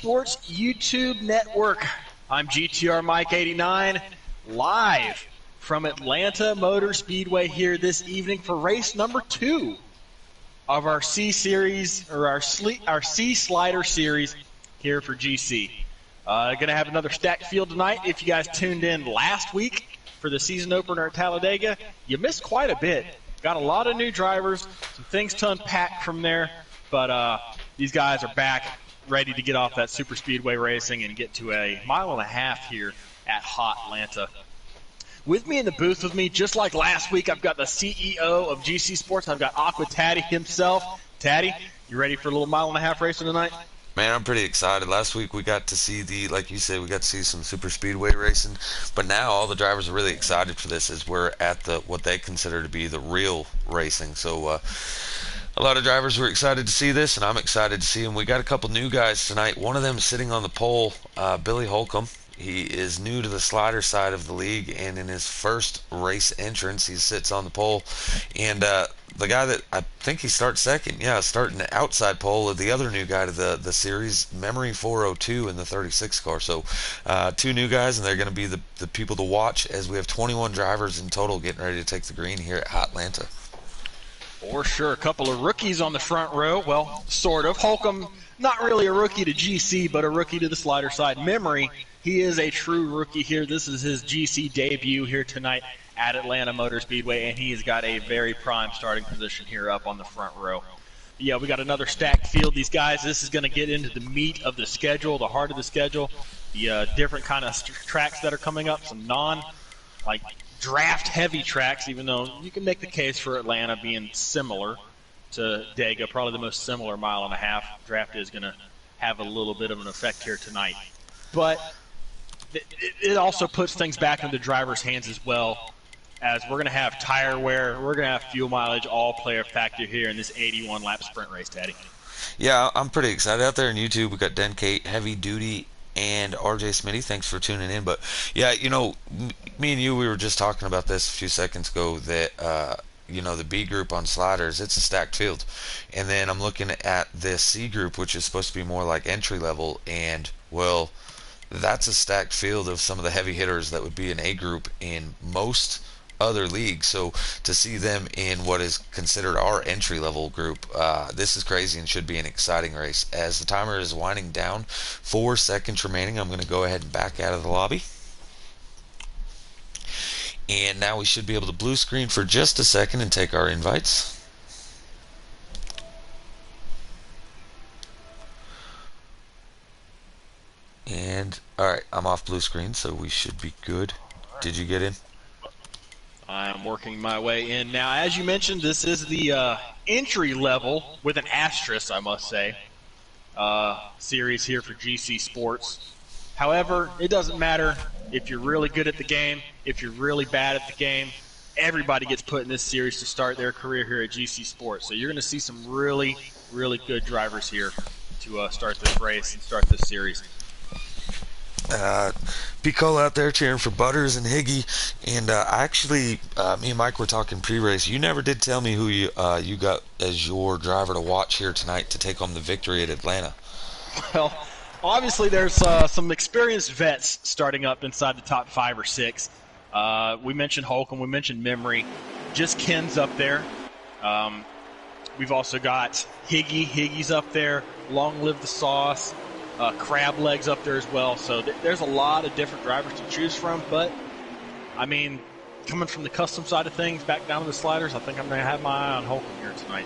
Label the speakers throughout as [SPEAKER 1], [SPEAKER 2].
[SPEAKER 1] Sports YouTube network. I'm GTR Mike 89, live from Atlanta Motor Speedway here this evening for race number 2 of our C series, or our C Slider series here for GC. Going to have another stacked field tonight. If you guys tuned in last week for the season opener at Talladega, you missed quite a bit. Got a lot of new drivers, some things to unpack from there, but these guys are back, ready to get off that super speedway racing and get to a mile and a half here at hot Atlanta. With me in the booth with me, just like last week, I've got the CEO of GC Sports. I've got Aqua Taddy himself. Taddy, you ready for a little mile and a half racing tonight?
[SPEAKER 2] Man, I'm pretty excited. Last week we got to see like you said, we got to see some super speedway racing. But now all the drivers are really excited for this as we're at what they consider to be the real racing. So a lot of drivers were excited to see this, and I'm excited to see them. We got a couple new guys tonight. One of them is sitting on the pole, Billy Holcomb. He is new to the slider side of the league, and in his first race entrance, he sits on the pole. And the guy that I think he starts second, starting the outside pole of the other new guy to the series, Memory 402 in the 36 car. So two new guys, and they're going to be the people to watch as we have 21 drivers in total getting ready to take the green here at Atlanta.
[SPEAKER 1] For sure. A couple of rookies on the front row. Well, sort of. Holcomb, not really a rookie to GC, but a rookie to the slider side. Memory, he is a true rookie here. This is his GC debut here tonight at Atlanta Motor Speedway, and he's got a very prime starting position here up on the front row. Yeah, we got another stacked field. These guys, this is going to get into the meat of the schedule, the heart of the schedule, the different kind of tracks that are coming up, some draft-heavy tracks, even though you can make the case for Atlanta being similar to Dega, probably the most similar mile and a half. Draft is going to have a little bit of an effect here tonight. But it also puts things back into the driver's hands as well, as we're going to have tire wear, we're going to have fuel mileage all play a factor here in this 81-lap sprint race, Teddy.
[SPEAKER 2] Yeah, I'm pretty excited. Out there on YouTube, we got Den Kate, Heavy Duty, and RJ Smitty. Thanks for tuning in. But yeah, me and you, we were just talking about this a few seconds ago that the B group on sliders, it's a stacked field. And then I'm looking at this C group, which is supposed to be more like entry level, and well, that's a stacked field of some of the heavy hitters that would be an A group in most other leagues. So to see them in what is considered our entry level group, this is crazy and should be an exciting race. As the timer is winding down, 4 seconds remaining, I'm going to go ahead and back out of the lobby. And now we should be able to blue screen for just a second and take our invites. And alright, I'm off blue screen, so we should be good. Did you get in?
[SPEAKER 1] I'm working my way in now. As you mentioned, this is the entry level, with an asterisk, I must say, series here for GC Sports. However, it doesn't matter if you're really good at the game, if you're really bad at the game. Everybody gets put in this series to start their career here at GC Sports. So you're going to see some really, really good drivers here to start this race and start this series.
[SPEAKER 2] Pico out there cheering for Butters and Higgy, and me and Mike were talking pre-race. You never did tell me who you got as your driver to watch here tonight to take home the victory at Atlanta.
[SPEAKER 1] Well, obviously there's some experienced vets starting up inside the top 5 or 6. We mentioned Holcomb, we mentioned Memory, just Ken's up there. We've also got Higgy. Higgy's up there. Long live the sauce. Crab Legs up there as well. So there's a lot of different drivers to choose from. But, I mean, coming from the custom side of things back down to the sliders, I think I'm going to have my eye on Holcomb here tonight.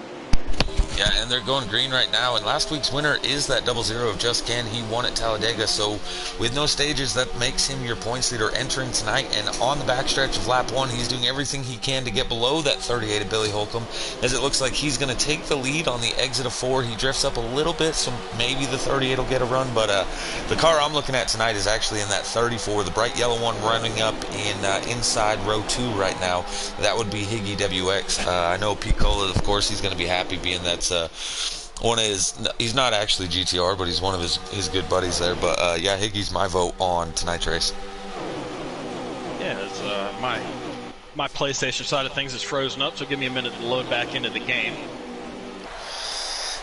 [SPEAKER 2] Yeah, and they're going green right now. And last week's winner is that 00 of Just Ken. He won at Talladega. So with no stages, that makes him your points leader entering tonight. And on the backstretch of lap 1, he's doing everything he can to get below that 38 of Billy Holcomb, as it looks like he's going to take the lead on the exit of 4. He drifts up a little bit, so maybe the 38 will get a run. But the car I'm looking at tonight is actually in that 34, the bright yellow one running up in inside row 2 right now. That would be Higgy WX. I know Picola, of course, he's going to be happy being that's one of his, he's not actually GTR, but he's one of his good buddies there. But yeah, Higgy's my vote on tonight's race.
[SPEAKER 1] Yeah, it's my PlayStation side of things is frozen up, so give me a minute to load back into the game.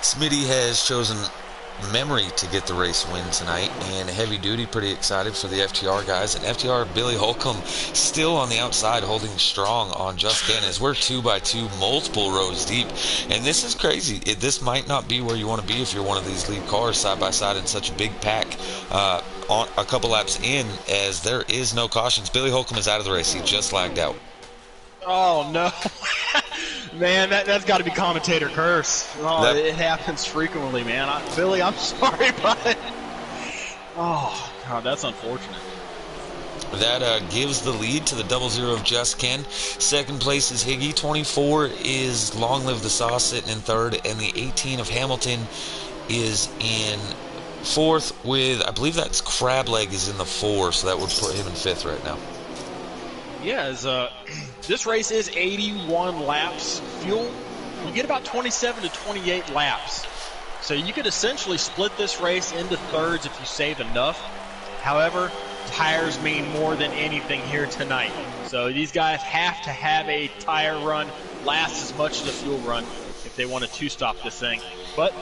[SPEAKER 2] Smitty has chosen Memory to get the race win tonight, and Heavy Duty pretty excited for the FTR guys. And FTR Billy Holcomb still on the outside holding strong on Just Ken as we're 2x2 multiple rows deep. And this is crazy. This might not be where you want to be if you're one of these lead cars side by side in such a big pack on a couple laps in, as there is no cautions. Billy Holcomb is out of the race. He just lagged out.
[SPEAKER 1] Oh, no. Man, that's got to be commentator curse. Oh, it happens frequently, man. Billy, I'm sorry, bud. Oh, God, that's unfortunate.
[SPEAKER 2] That gives the lead to the 00 of Just Ken. Second place is Higgy. 24 is Long Live the Sauce sitting in third. And the 18 of Hamilton is in fourth with, I believe that's Crab Leg is in the 4, so that would put him in fifth right now.
[SPEAKER 1] Yeah, this race is 81 laps. Fuel, you get about 27 to 28 laps. So you could essentially split this race into thirds if you save enough. However, tires mean more than anything here tonight. So these guys have to have a tire run last as much as a fuel run if they want to two-stop this thing. But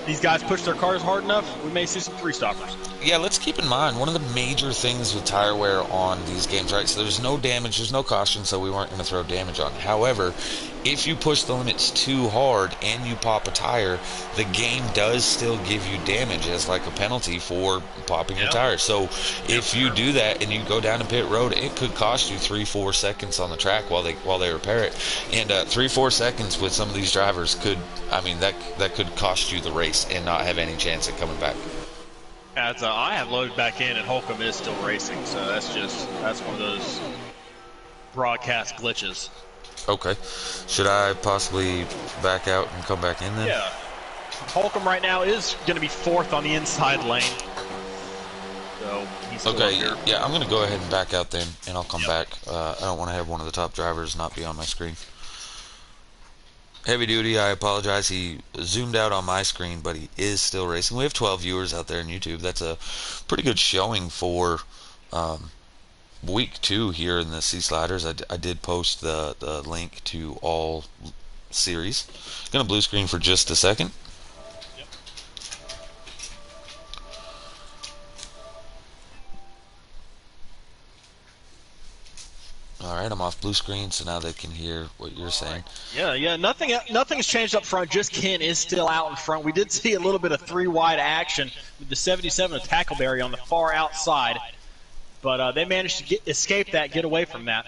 [SPEAKER 1] these guys push their cars hard enough, we may see some three-stoppers.
[SPEAKER 2] Yeah, let's keep in mind, one of the major things with tire wear on these games, right? So there's no damage, there's no caution, so we weren't going to throw damage on. However, if you push the limits too hard and you pop a tire, the game does still give you damage as like a penalty for popping your tire. So if you do that and you go down to pit road, it could cost you 3-4 seconds on the track while they repair it. And 3-4 seconds with some of these drivers could, I mean, that could cost you the race and not have any chance of coming back.
[SPEAKER 1] As I have loaded back in, and Holcomb is still racing, so that's one of those broadcast glitches.
[SPEAKER 2] Okay. Should I possibly back out and come back in then?
[SPEAKER 1] Yeah. Holcomb right now is going to be fourth on the inside lane. So he's still up here.
[SPEAKER 2] Yeah, I'm going to go ahead and back out then, and I'll come back. I don't want to have one of the top drivers not be on my screen. Heavy Duty, I apologize. He zoomed out on my screen, but he is still racing. We have 12 viewers out there on YouTube. That's a pretty good showing for week 2 here in the C Sliders. I did post the link to all series. Gonna blue screen for just a second. All right, I'm off blue screen, so now they can hear what you're saying.
[SPEAKER 1] Yeah, nothing has changed up front. Just Ken is still out in front. We did see a little bit of 3-wide action with the 77 of Tackleberry on the far outside, but they managed to escape that, get away from that.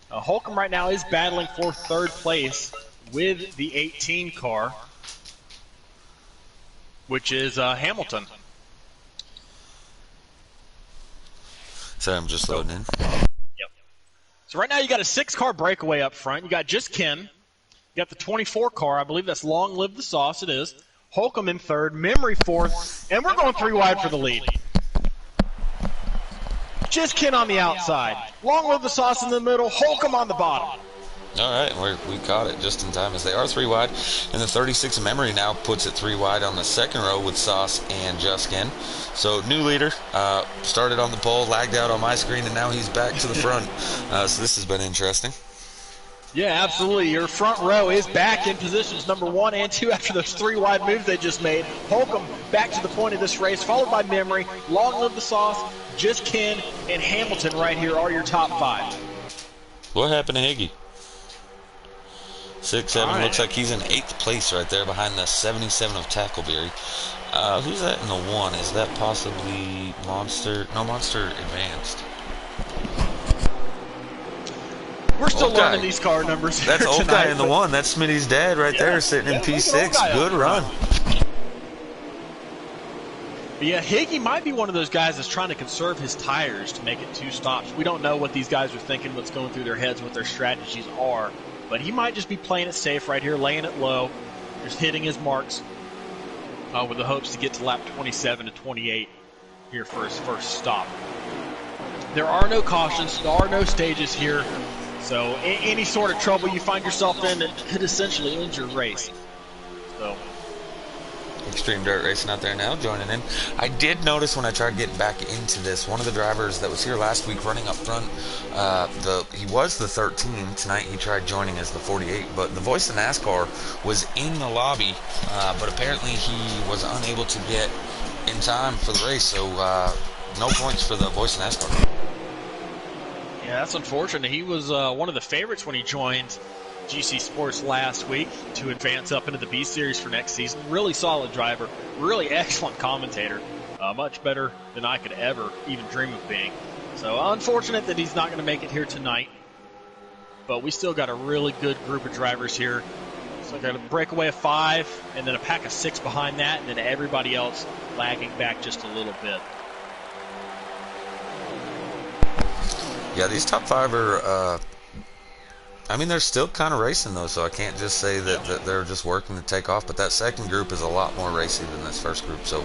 [SPEAKER 1] Holcomb right now is battling for third place with the 18 car, which is Hamilton.
[SPEAKER 2] Sorry, I'm just loading in.
[SPEAKER 1] So right now you got a 6-car breakaway up front. You got just Ken. You got the 24 car. I believe that's Long Live the Sauce. It is. Holcomb in third. Memory fourth. And we're going 3 wide for the lead. Just Ken on the outside. Long Live the Sauce in the middle. Holcomb on the bottom.
[SPEAKER 2] All right, we caught it just in time as they are 3 wide. And the 36 of Memory now puts it 3 wide on the second row with Sauce and Just Ken. So new leader, started on the pole, lagged out on my screen, and now he's back to the front. So this has been interesting.
[SPEAKER 1] Yeah, absolutely. Your front row is back in positions number 1 and 2 after those 3 wide moves they just made. Holcomb back to the point of this race, followed by Memory. Long Live the Sauce, Just Ken, and Hamilton right here are your top 5.
[SPEAKER 2] What happened to Higgy? 6-7,
[SPEAKER 1] right.
[SPEAKER 2] Looks like he's in 8th place right there behind the 77 of Tackleberry. Who's that in the 1? Is that possibly Monster? No, Monster Advanced.
[SPEAKER 1] We're still learning these car numbers.
[SPEAKER 2] That's old
[SPEAKER 1] tonight,
[SPEAKER 2] guy in the 1. That's Smitty's dad right there sitting in P6. Good run.
[SPEAKER 1] But yeah, Higgy might be one of those guys that's trying to conserve his tires to make it 2 stops. We don't know what these guys are thinking, what's going through their heads, what their strategies are. But he might just be playing it safe right here, laying it low, just hitting his marks with the hopes to get to lap 27 to 28 here for his first stop. There are no cautions. There are no stages here. So any sort of trouble you find yourself in, it could essentially end your race. So
[SPEAKER 2] Extreme Dirt Racing out there now, joining in. I did notice when I tried getting back into this, one of the drivers that was here last week running up front, he was the 13. Tonight he tried joining as the 48, but the voice of NASCAR was in the lobby, but apparently he was unable to get in time for the race, so no points for the voice of NASCAR.
[SPEAKER 1] Yeah, that's unfortunate. He was one of the favorites when he joined GC Sports last week to advance up into the B Series for next season. Really solid driver, really excellent commentator, much better than I could ever even dream of being. So unfortunate that he's not going to make it here tonight, but we still got a really good group of drivers here. So got a breakaway of 5 and then a pack of 6 behind that, and then everybody else lagging back just a little bit.
[SPEAKER 2] Yeah, these top 5 are I mean, they're still kind of racing, though, so I can't just say that they're just working to take off. But that second group is a lot more racy than this first group. So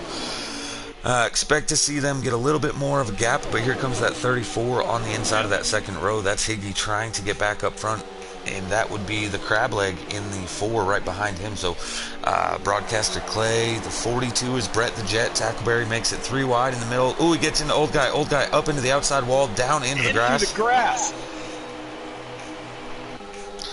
[SPEAKER 2] expect to see them get a little bit more of a gap. But here comes that 34 on the inside of that second row. That's Higgy trying to get back up front. And that would be the crab leg in the 4 right behind him. So Broadcaster Clay, the 42 is Brett the Jet. Tackleberry makes it 3 wide in the middle. Ooh, he gets into Old Guy up into the outside wall, down into the grass.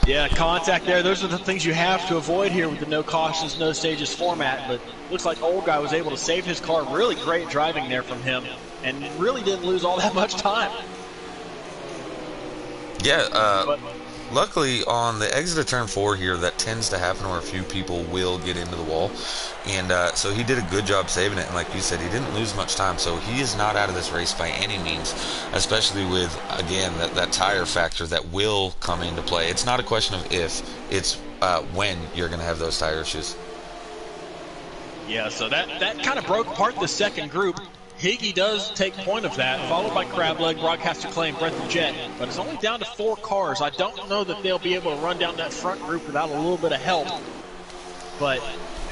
[SPEAKER 1] Yeah, contact there. Those are the things you have to avoid here with the no cautions, no stages format. But looks like Old Guy was able to save his car. Really great driving there from him, and really didn't lose all that much time.
[SPEAKER 2] Yeah, luckily on the exit of turn 4 here, that tends to happen where a few people will get into the wall. And so he did a good job saving it. And like you said, he didn't lose much time. So he is not out of this race by any means, especially with, again, that tire factor that will come into play. It's not a question of if, it's when you're going to have those tire issues.
[SPEAKER 1] Yeah, so that kind of broke apart the second group. Higgy does take point of that, followed by Crableg, Broadcaster Clay, and Brett the Jet. But it's only down to 4 cars. I don't know that they'll be able to run down that front group without a little bit of help. But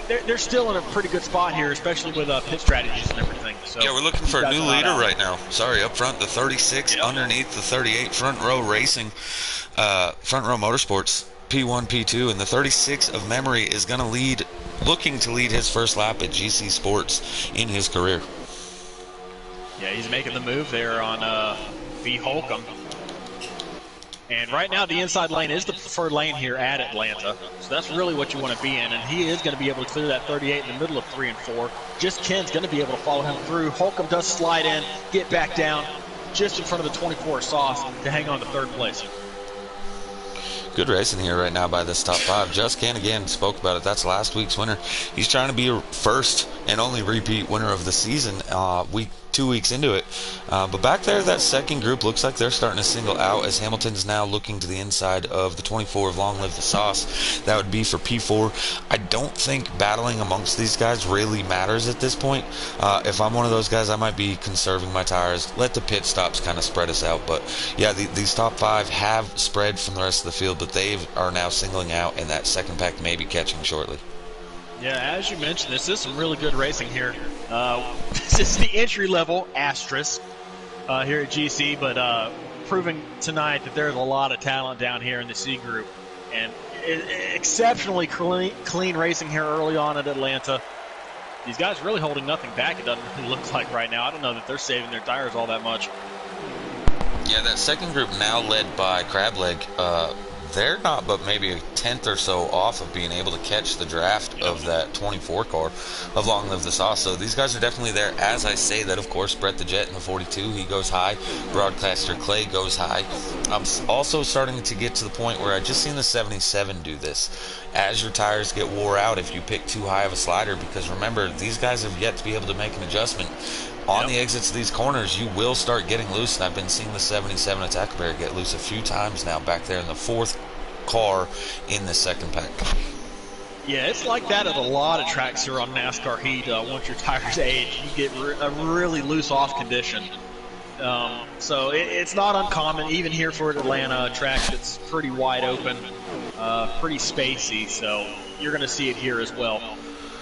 [SPEAKER 1] they're still in a pretty good spot here, especially with pit strategies and everything. So
[SPEAKER 2] yeah, we're looking for a new leader right now. Sorry, up front, the 36 underneath the 38, front row racing, front row motorsports, P1, P2, and the 36 of memory is going to looking to lead his first lap at GC Sports in his career.
[SPEAKER 1] Yeah, he's making the move there on V. Holcomb. And right now the inside lane is the preferred lane here at Atlanta. So that's really what you want to be in. And he is going to be able to clear that 38 in the middle of 3 and 4. Just Ken's going to be able to follow him through. Holcomb does slide in, get back down, just in front of the 24 Sauce to hang on to 3rd place.
[SPEAKER 2] Good racing here right now by this top 5. Just Ken again spoke about it. That's last week's winner. He's trying to be a first and only repeat winner of the season 2 weeks into it. But back there, that second group looks like they're starting to single out as Hamilton's now looking to the inside of the 24 of Long Live the Sauce. That would be for P4. I don't think battling amongst these guys really matters at this point. If I'm one of those guys, I might be conserving my tires. Let the pit stops kind of spread us out. But yeah, these top 5 have spread from the rest of the field, but they are now singling out, and that second pack may be catching shortly.
[SPEAKER 1] Yeah, as you mentioned, this is some really good racing here. This is the entry-level asterisk here at GC, but proving tonight that there's a lot of talent down here in the C group. And exceptionally clean racing here early on at Atlanta. These guys really holding nothing back, it doesn't really look like right now. I don't know that they're saving their tires all that much.
[SPEAKER 2] Yeah, that second group now led by Crableg. They're not but maybe a tenth or so off of being able to catch the draft of that 24 car of Long Live the Sauce. So these guys are definitely there. As I say that, of course, Brett the Jet in the 42, he goes high. Broadcaster Clay goes high. I'm also starting to get to the point where I just seen the 77 do this. As your tires get wore out, if you pick too high of a slider, because remember, these guys have yet to be able to make an adjustment. On the exits of these corners, you will start getting loose, and I've been seeing the 77 Attacker Bear get loose a few times now back there in the 4th car in the second pack.
[SPEAKER 1] Yeah, it's like that at a lot of tracks here on NASCAR Heat. Once your tires age, you get a really loose off condition. So it's not uncommon, even here for Atlanta, a track that's pretty wide open, pretty spacey, so you're going to see it here as well.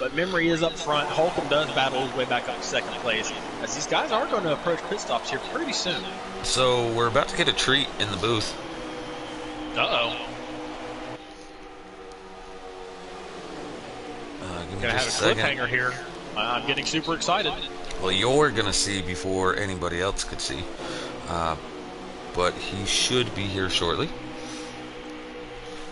[SPEAKER 1] But Memory is up front. Holcomb does battle his way back up to 2nd place, as these guys are going to approach pit stops here pretty soon.
[SPEAKER 2] So we're about to get a treat in the booth.
[SPEAKER 1] Gonna have a cliffhanger here. I'm getting super excited.
[SPEAKER 2] Well, you're gonna see before anybody else could see, but he should be here shortly.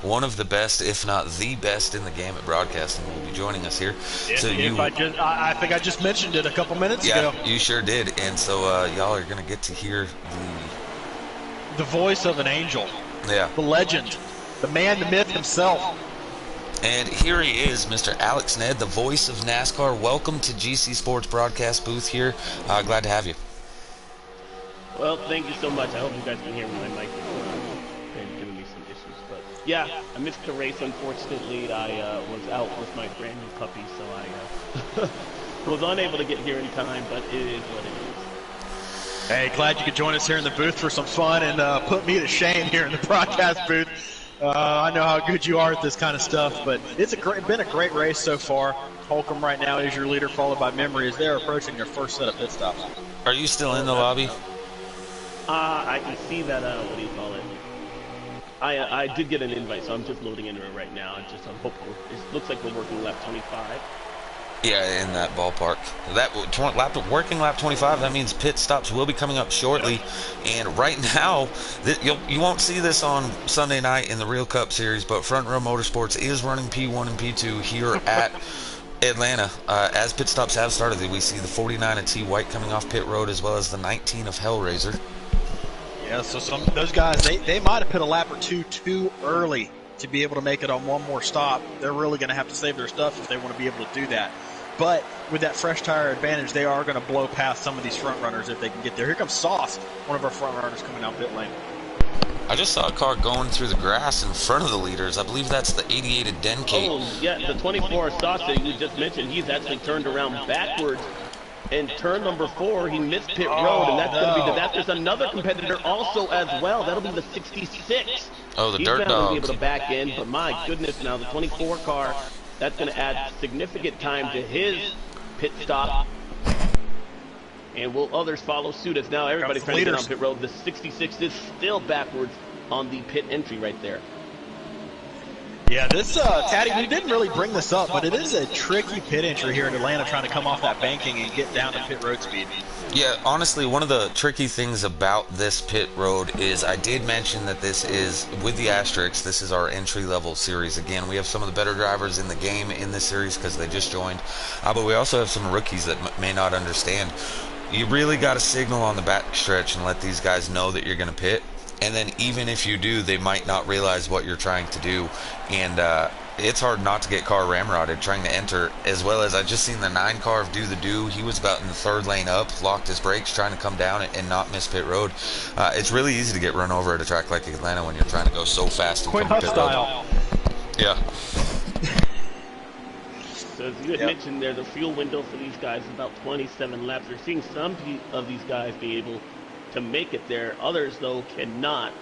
[SPEAKER 2] One of the best, if not the best, in the game at broadcasting will be joining us here.
[SPEAKER 1] I think I just mentioned it a couple minutes ago.
[SPEAKER 2] Yeah, you sure did. And so y'all are going to get to hear
[SPEAKER 1] the voice of an angel.
[SPEAKER 2] Yeah.
[SPEAKER 1] The legend. The man, the myth himself.
[SPEAKER 2] And here he is, Mr. Alex Ned, the voice of NASCAR. Welcome to GC Sports broadcast booth here. Glad to have you.
[SPEAKER 3] Well, thank you so much. I hope you guys can hear me. My mic is been giving me some issues, but yeah, I missed the race. Unfortunately, I was out with my brand new puppy, so I was unable to get here in time. But it is what it is.
[SPEAKER 1] Hey, glad you could join us here in the booth for some fun and put me to shame here in the broadcast booth. I know how good you are at this kind of stuff, but it's been a great race so far. Holcomb right now is your leader, followed by Memory as they're approaching their first set of pit stops.
[SPEAKER 2] Are you still in the lobby?
[SPEAKER 3] I can see that, what do you call it? I did get an invite, so I'm just loading into it right now. I'm hoping, it looks like we're working lap 25.
[SPEAKER 2] Yeah, in that ballpark. Working lap 25, that means pit stops will be coming up shortly. And right now, you won't see this on Sunday night in the Real Cup Series, but Front Row Motorsports is running P1 and P2 here at Atlanta. As pit stops have started, we see the 49 of T. White coming off pit road, as well as the 19 of Hellraiser.
[SPEAKER 1] Yeah, so those guys, they might have put a lap or two too early to be able to make it on one more stop. They're really going to have to save their stuff if they want to be able to do that. But with that fresh tire advantage, they are going to blow past some of these front runners if they can get there. Here comes Sauce, one of our front runners coming down pit lane.
[SPEAKER 2] I just saw a car going through the grass in front of the leaders. I believe that's the 88 of Denkate.
[SPEAKER 3] Oh, yeah, the 24 Sauce that you just mentioned, he's actually turned around backwards. And turn number 4, he missed pit road, and that's going to be disastrous. Another competitor also as well. That'll be the 66.
[SPEAKER 2] Oh, the
[SPEAKER 3] He's
[SPEAKER 2] Dirt
[SPEAKER 3] not going to
[SPEAKER 2] Dog.
[SPEAKER 3] be able to back in, but my goodness, now the 24 car, that's going to add significant time to his pit stop. And will others follow suit as now everybody's trying to get on pit road. The 66 is still backwards on the pit entry right there.
[SPEAKER 1] Yeah, this, Taddy, we didn't really bring this up, but it is a tricky pit entry here in Atlanta trying to come off that banking and get down to pit road speed.
[SPEAKER 2] Yeah, honestly, one of the tricky things about this pit road is I did mention that this is, with the asterisks, this is our entry-level series. Again, we have some of the better drivers in the game in this series because they just joined, but we also have some rookies that may not understand. You really got to signal on the backstretch and let these guys know that you're going to pit. And then even if you do, they might not realize what you're trying to do. And it's hard not to get car ramrodded trying to enter, as well as I just seen the 9 car do the do. He was about in the 3rd lane up, locked his brakes, trying to come down and not miss pit road. It's really easy to get run over at a track like Atlanta when you're trying to go so fast and come to pit road. Yeah.
[SPEAKER 3] So as you had mentioned there, the fuel window for these guys is about 27 laps. We're seeing some of these guys be able to make it there. Others, though, cannot.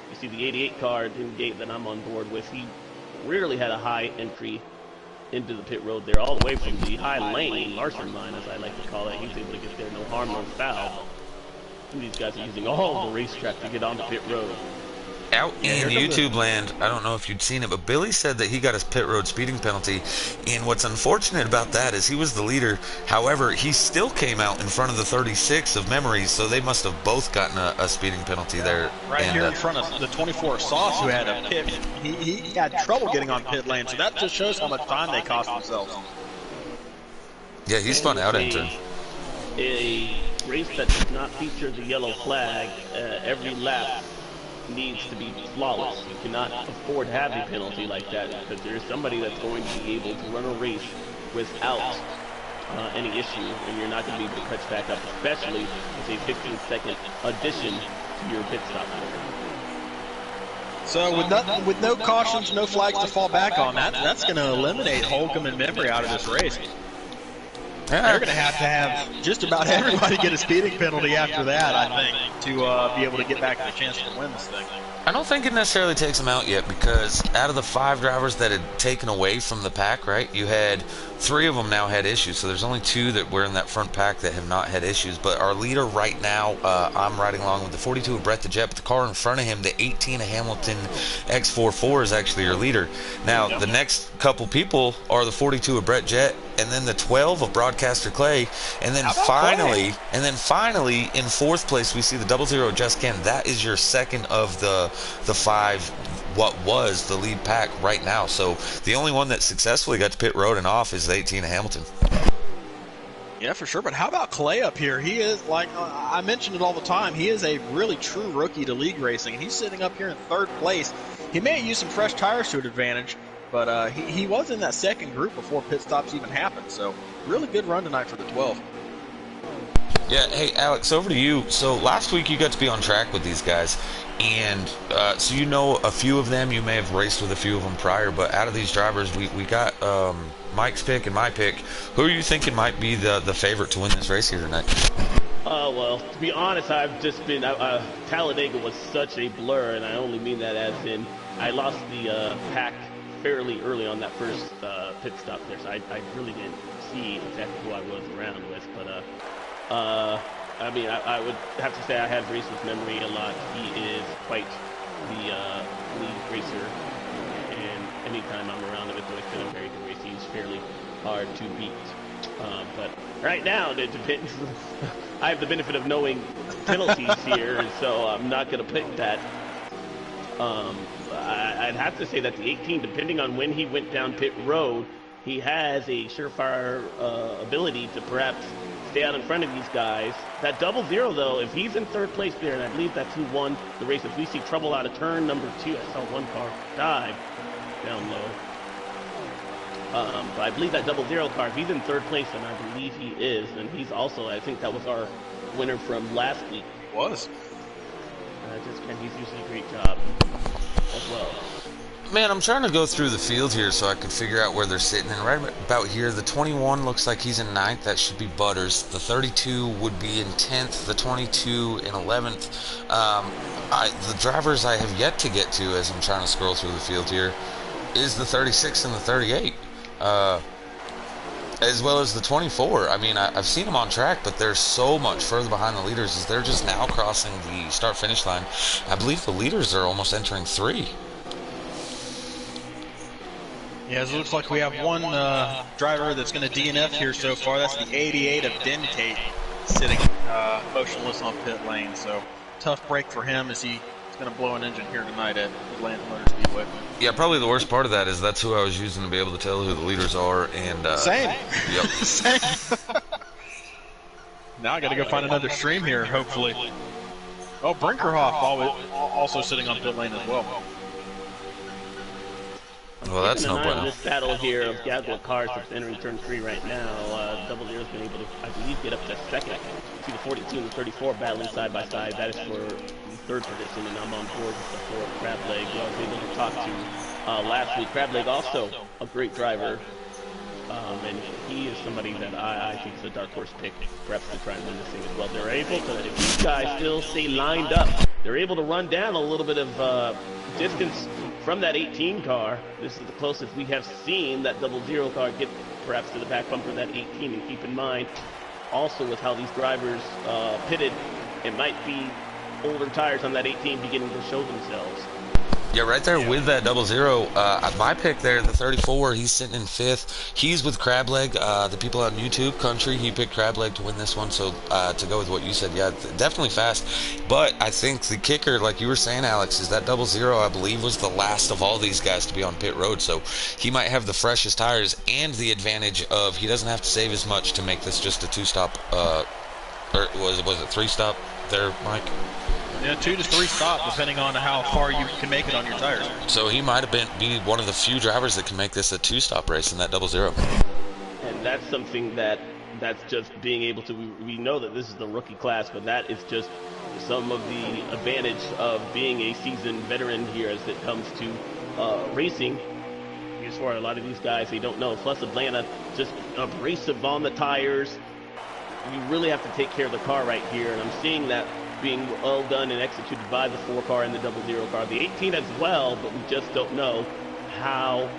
[SPEAKER 3] You see the 88 car in gate that I'm on board with. He rarely had a high entry into the pit road there, all the way from the high lane, Larson line, as I like to call it. He's able to get there, no harm, no foul. And these guys are using all the racetrack to get onto pit road.
[SPEAKER 2] Out in YouTube land, I don't know if you'd seen it, but Billy said that he got his pit road speeding penalty. And what's unfortunate about that is he was the leader. However, he still came out in front of the 36 of Memories, so they must have both gotten a speeding penalty there.
[SPEAKER 1] Right here in front of the 24 Sauce, who had a pit. He had trouble getting on pit lane, so that just shows how much time they cost themselves.
[SPEAKER 2] Yeah, he's spun out entering.
[SPEAKER 3] A race that does not feature the yellow flag, every lap needs to be flawless. You cannot afford to have a penalty like that because there's somebody that's going to be able to run a race without any issue, and you're not going to be able to catch back up, especially with a 15-second addition to your pit stop.
[SPEAKER 1] So with no cautions, no flags to fall back on, that's going to eliminate Holcomb and Memory out of this race. They're going to have just about everybody get a speeding penalty after that, I think, to be able to get back to the chance to win this thing.
[SPEAKER 2] I don't think it necessarily takes them out yet, because out of the 5 drivers that had taken away from the pack, right, you had 3 of them now had issues. So there's only 2 that were in that front pack that have not had issues. But our leader right now, I'm riding along with the 42 of Brett the Jet, but the car in front of him, the 18 of Hamilton X44, is actually your leader. Now, the next couple people are the 42 of Brett Jet, and then the 12 of Broadcaster Clay, and then finally, in 4th place, we see the 00 Just Ken. That is your second of the 5, what was the lead pack right now. So the only one that successfully got to pit road and off is the 18 of Hamilton.
[SPEAKER 1] Yeah, for sure. But how about Clay up here? He is, like I mentioned it all the time, he is a really true rookie to league racing, and he's sitting up here in 3rd place. He may use some fresh tires to an advantage, but he was in that second group before pit stops even happened. So really good run tonight for the 12.
[SPEAKER 2] Yeah, hey, Alex, over to you. So last week you got to be on track with these guys, and so you know a few of them. You may have raced with a few of them prior, but out of these drivers, we got Mike's pick and my pick. Who are you thinking might be the favorite to win this race here tonight?
[SPEAKER 3] Well, to be honest, I've just been Talladega was such a blur, and I only mean that as in I lost the pack fairly early on that first pit stop there, so I really didn't see exactly who I was around with, but I mean, I would have to say I have raced with Memory a lot. He is quite the lead racer, and anytime I'm around him, it's always been a very good race. He's fairly hard to beat. But right now, it depends. I have the benefit of knowing penalties here, and so I'm not going to pick that. I'd have to say that the 18, depending on when he went down pit road, he has a surefire ability to perhaps stay out in front of these guys. That 00, though, if he's in 3rd place there, and I believe that's who won the race. If we see trouble out of turn number 2, I saw one car dive down low. But I believe that 00 car, if he's in 3rd place, and I believe he is, and he's also, I think that was our winner from last week.
[SPEAKER 1] Was.
[SPEAKER 3] He's usually a great job as well.
[SPEAKER 2] Man, I'm trying to go through the field here so I can figure out where they're sitting. And right about here, the 21 looks like he's in 9th. That should be Butters. The 32 would be in 10th. The 22 in 11th. The drivers I have yet to get to as I'm trying to scroll through the field here is the 36 and the 38. As well as the 24. I mean, I've seen them on track, but they're so much further behind the leaders as they're just now crossing the start-finish line. I believe the leaders are almost entering 3.
[SPEAKER 1] Yeah, it looks like we have one driver that's going to DNF here so far. That's the 88 of Dentate sitting motionless on pit lane. So tough break for him as he's going to blow an engine here tonight at Atlanta Motor Speedway.
[SPEAKER 2] Yeah, probably the worst part of that is that's who I was using to be able to tell who the leaders are. And
[SPEAKER 1] Same.
[SPEAKER 2] Yep.
[SPEAKER 1] Same. Now I got to go find another stream here, hopefully. Oh, Brinkerhoff also sitting on pit lane as well.
[SPEAKER 2] Well, that's no
[SPEAKER 3] bueno.
[SPEAKER 2] bueno.
[SPEAKER 3] This battle here of Jaguar cars that's entering turn 3 right now. 00's been able to, I believe, get up to 2nd. See the 42 and the 34 battling side by side. That is for the 3rd position, and I'm on board with the 4th Crableg, who I was able to talk to last week. Crableg also a great driver, and he is somebody that I think is a dark horse pick, perhaps to try and win this thing as well. They're able to, if these guys still stay lined up, they're able to run down a little bit of distance from that 18 car. This is the closest we have seen that 00 car get perhaps to the back bumper of that 18. And keep in mind, also with how these drivers pitted, it might be older tires on that 18 beginning to show themselves.
[SPEAKER 2] Yeah, right there with that 00. My pick there, the 34, he's sitting in 5th. He's with Crableg. The people on YouTube country, he picked Crableg to win this one. So to go with what you said, yeah, definitely fast. But I think the kicker, like you were saying, Alex, is that 00, I believe, was the last of all these guys to be on pit road. So he might have the freshest tires and the advantage of he doesn't have to save as much to make this just a 2-stop. Or was it 3-stop there, Mike?
[SPEAKER 1] Yeah, 2 to 3 stops, depending on how far you can make it on your tires.
[SPEAKER 2] So he might have be one of the few drivers that can make this a 2-stop race in that 00.
[SPEAKER 3] And that's something that's just being able to, we know that this is the rookie class, but that is just some of the advantage of being a seasoned veteran here as it comes to racing. He's surface for a lot of these guys. They don't know. Plus Atlanta, just abrasive on the tires. You really have to take care of the car right here, and I'm seeing that being well done and executed by the 4 car and the 00 car. The 18 as well, but we just don't know how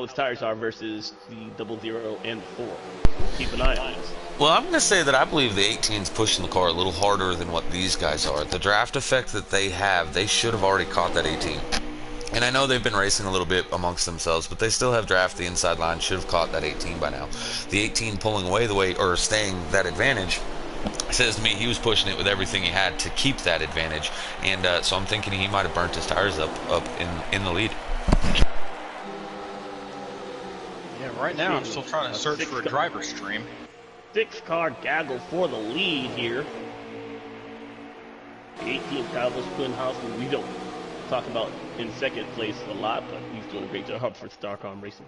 [SPEAKER 3] its tires are versus the 00 and the 4. Keep an eye on this.
[SPEAKER 2] Well, I'm going to say that I believe the 18's pushing the car a little harder than what these guys are. The draft effect that they have, they should have already caught that 18. And I know they've been racing a little bit amongst themselves, but they still have draft the inside line, should have caught that 18 by now. The 18 pulling away the way, or staying that advantage, says to me he was pushing it with everything he had to keep that advantage. And so I'm thinking he might have burnt his tires up in the lead.
[SPEAKER 1] Yeah, right now I'm still trying to search for a driver stream.
[SPEAKER 3] 6-car gaggle for the lead here. 18 Carlos Quinhouse, we don't talk about in second place a lot, but he's doing a great job for Starcom Racing.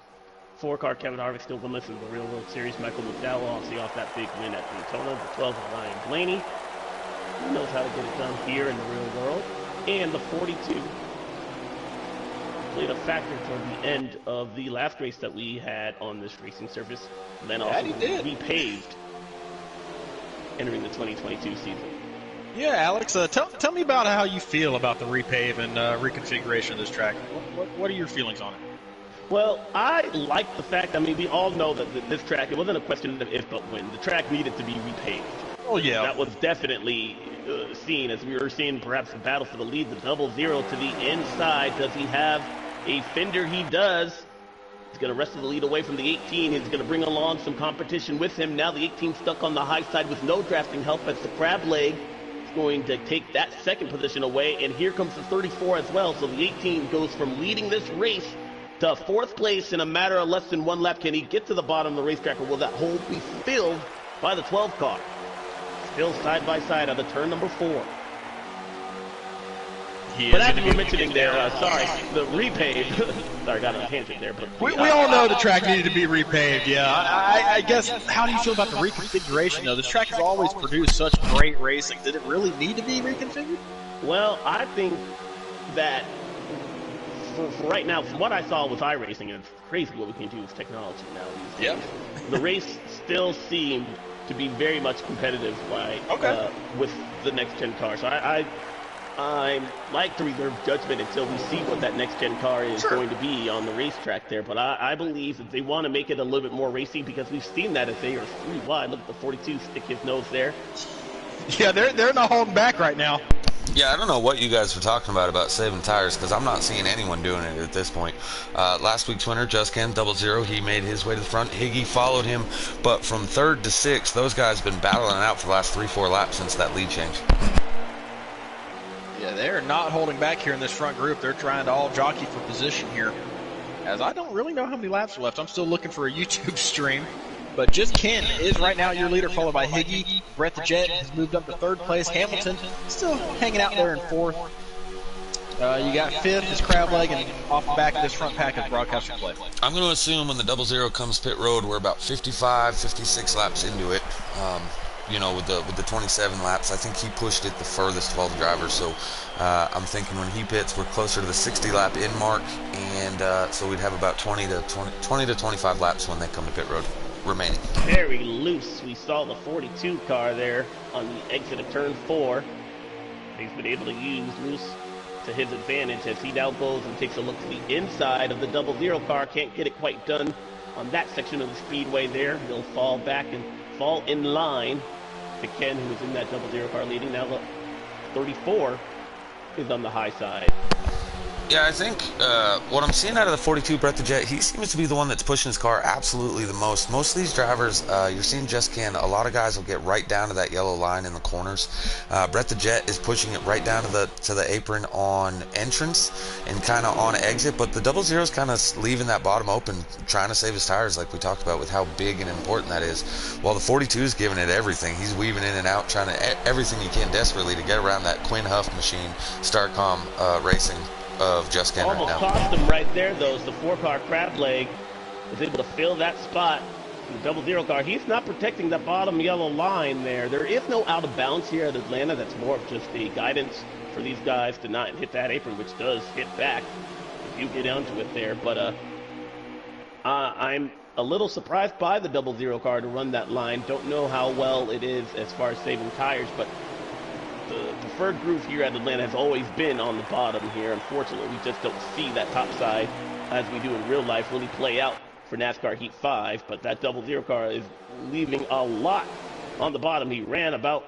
[SPEAKER 3] 4-car Kevin Harvick still winless in the Real World Series. Michael McDowell obviously off that big win at Daytona. The 12 of Ryan Blaney, who knows how to get it done here in the real world. And the 42 played a factor toward the end of the last race that we had on this racing surface. And then also repaved entering the 2022 season.
[SPEAKER 1] Yeah, Alex, tell me about how you feel about the repave and reconfiguration of this track. What are your feelings on it?
[SPEAKER 3] Well, I like the fact, I mean, we all know that this track, it wasn't a question of if but when. The track needed to be repaved.
[SPEAKER 1] Oh, yeah.
[SPEAKER 3] That was definitely seen as we were seeing perhaps a battle for the lead. The 00 to the inside. Does he have a fender? He does. He's going to wrestle the lead away from the 18. He's going to bring along some competition with him. Now the 18 stuck on the high side with no drafting help as the crab leg is going to take that second position away. And here comes the 34 as well. So the 18 goes from leading this race to 4th place in a matter of less than 1 lap. Can he get to the bottom of the racetrack, or will that hole be filled by the 12 car? Still side by side on the turn number 4. But as you were mentioning there, sorry, the repave. Sorry, got on a tangent there. But
[SPEAKER 1] we all know the track needed to be repaved, yeah. I guess, how do you feel about the reconfiguration, though? This track has always produced such great racing. Did it really need to be reconfigured?
[SPEAKER 3] Well, I think that for right now, from what I saw with iRacing, it's crazy what we can do with technology now these days. Yep. The race still seemed to be very much competitive with the next-gen car. So I like to reserve judgment until we see what that next-gen car is going to be on the racetrack there. But I believe that they want to make it a little bit more racy, because we've seen that as they are 3 wide. Look at the 42 stick his nose there.
[SPEAKER 1] Yeah, they're not holding back right now.
[SPEAKER 2] Yeah, I don't know what you guys were talking about saving tires, because I'm not seeing anyone doing it at this point. Last week's winner, Justcan 00, he made his way to the front. Higgy followed him, but from 3rd to 6th, those guys have been battling out for the last 3-4 laps since that lead change.
[SPEAKER 1] Yeah, they're not holding back here in this front group. They're trying to all jockey for position here, as I don't really know how many laps are left. I'm still looking for a YouTube stream. But just Ken is right now your leader, followed by Higgy. Brett the Jet has moved up to 3rd place. Hamilton still hanging out there in 4th. You got 5th is Crab Leg, and off the back of this front pack is Broadcaster Play.
[SPEAKER 2] I'm going to assume when the 00 comes pit road, we're about 55, 56 laps into it. You know, with the 27 laps, I think he pushed it the furthest of all the drivers. So I'm thinking when he pits, we're closer to the 60 lap in mark, and so we'd have about 20 to 25 laps when they come to pit road remaining.
[SPEAKER 3] Very loose. We saw the 42 car there on the exit of turn 4. He's been able to use loose to his advantage as he now goes and takes a look to the inside of the 00 car. Can't get it quite done on that section of the speedway there. He'll fall back and fall in line to Ken, who was in that 00 car leading. Now the 34 is on the high side.
[SPEAKER 2] Yeah, I think what I'm seeing out of the 42, Brett the Jet, he seems to be the one that's pushing his car absolutely the most. Most of these drivers, you're seeing Just Can, a lot of guys will get right down to that yellow line in the corners. Brett the Jet is pushing it right down to the apron on entrance and kind of on exit, but the 00 is kind of leaving that bottom open, trying to save his tires like we talked about with how big and important that is. While the 42 is giving it everything. He's weaving in and out, trying to everything he can desperately to get around that Quinn Huff machine, Starcom Racing of Just Can right now.
[SPEAKER 3] Almost cost him right there, though. The 4-car Crab Leg was able to fill that spot. The 00 car, he's not protecting the bottom yellow line there. There is no out of bounds here at Atlanta. That's more of just the guidance for these guys to not hit that apron, which does hit back. if you get onto it there. But I'm a little surprised by the 00 car to run that line. Don't know how well it is as far as saving tires, but the preferred groove here at Atlanta has always been on the bottom here. Unfortunately, we just don't see that top side as we do in real life really play out for NASCAR Heat 5, but that 00 car is leaving a lot on the bottom. He ran about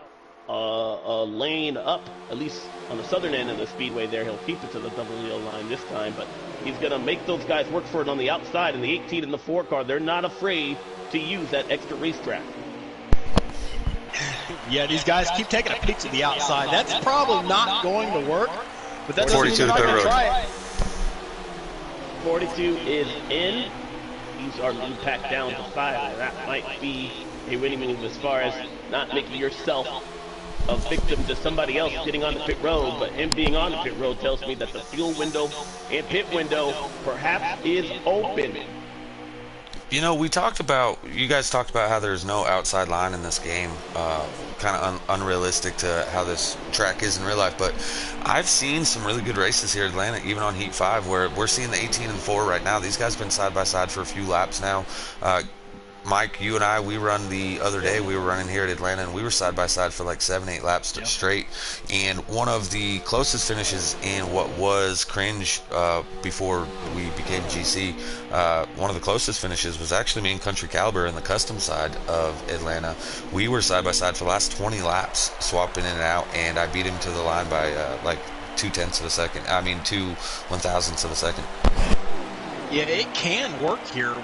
[SPEAKER 3] a lane up, at least on the southern end of the speedway there. He'll keep it to the 00 line this time, but he's going to make those guys work for it on the outside. And the 18 and the 4 car, they're not afraid to use that extra racetrack.
[SPEAKER 1] Yeah, these guys keep taking a peek to the outside. That's probably not going to work, but that's
[SPEAKER 2] 42 to pit road.
[SPEAKER 1] Try it.
[SPEAKER 3] 42 is in. These are lead pack down to 5. That might be a winning move as far as not making yourself a victim to somebody else getting on the pit road, but him being on the pit road tells me that the fuel window and pit window perhaps is open.
[SPEAKER 2] You know, you guys talked about how there's no outside line in this game, kind of unrealistic to how this track is in real life, but I've seen some really good races here at Atlanta, even on Heat 5, where we're seeing the 18 and 4 right now. These guys have been side by side for a few laps now. Mike, you and I, we run the other day, we were running here at Atlanta, and we were side by side for like 7-8 laps straight. And one of the closest finishes in what was Cringe before we became GC, one of the closest finishes was actually me and Country Caliber in the custom side of Atlanta. We were side by side for the last 20 laps, swapping in and out, and I beat him to the line by like 0.2 of a second. I mean, 2 1,000ths of a second.
[SPEAKER 1] Yeah, it can work here.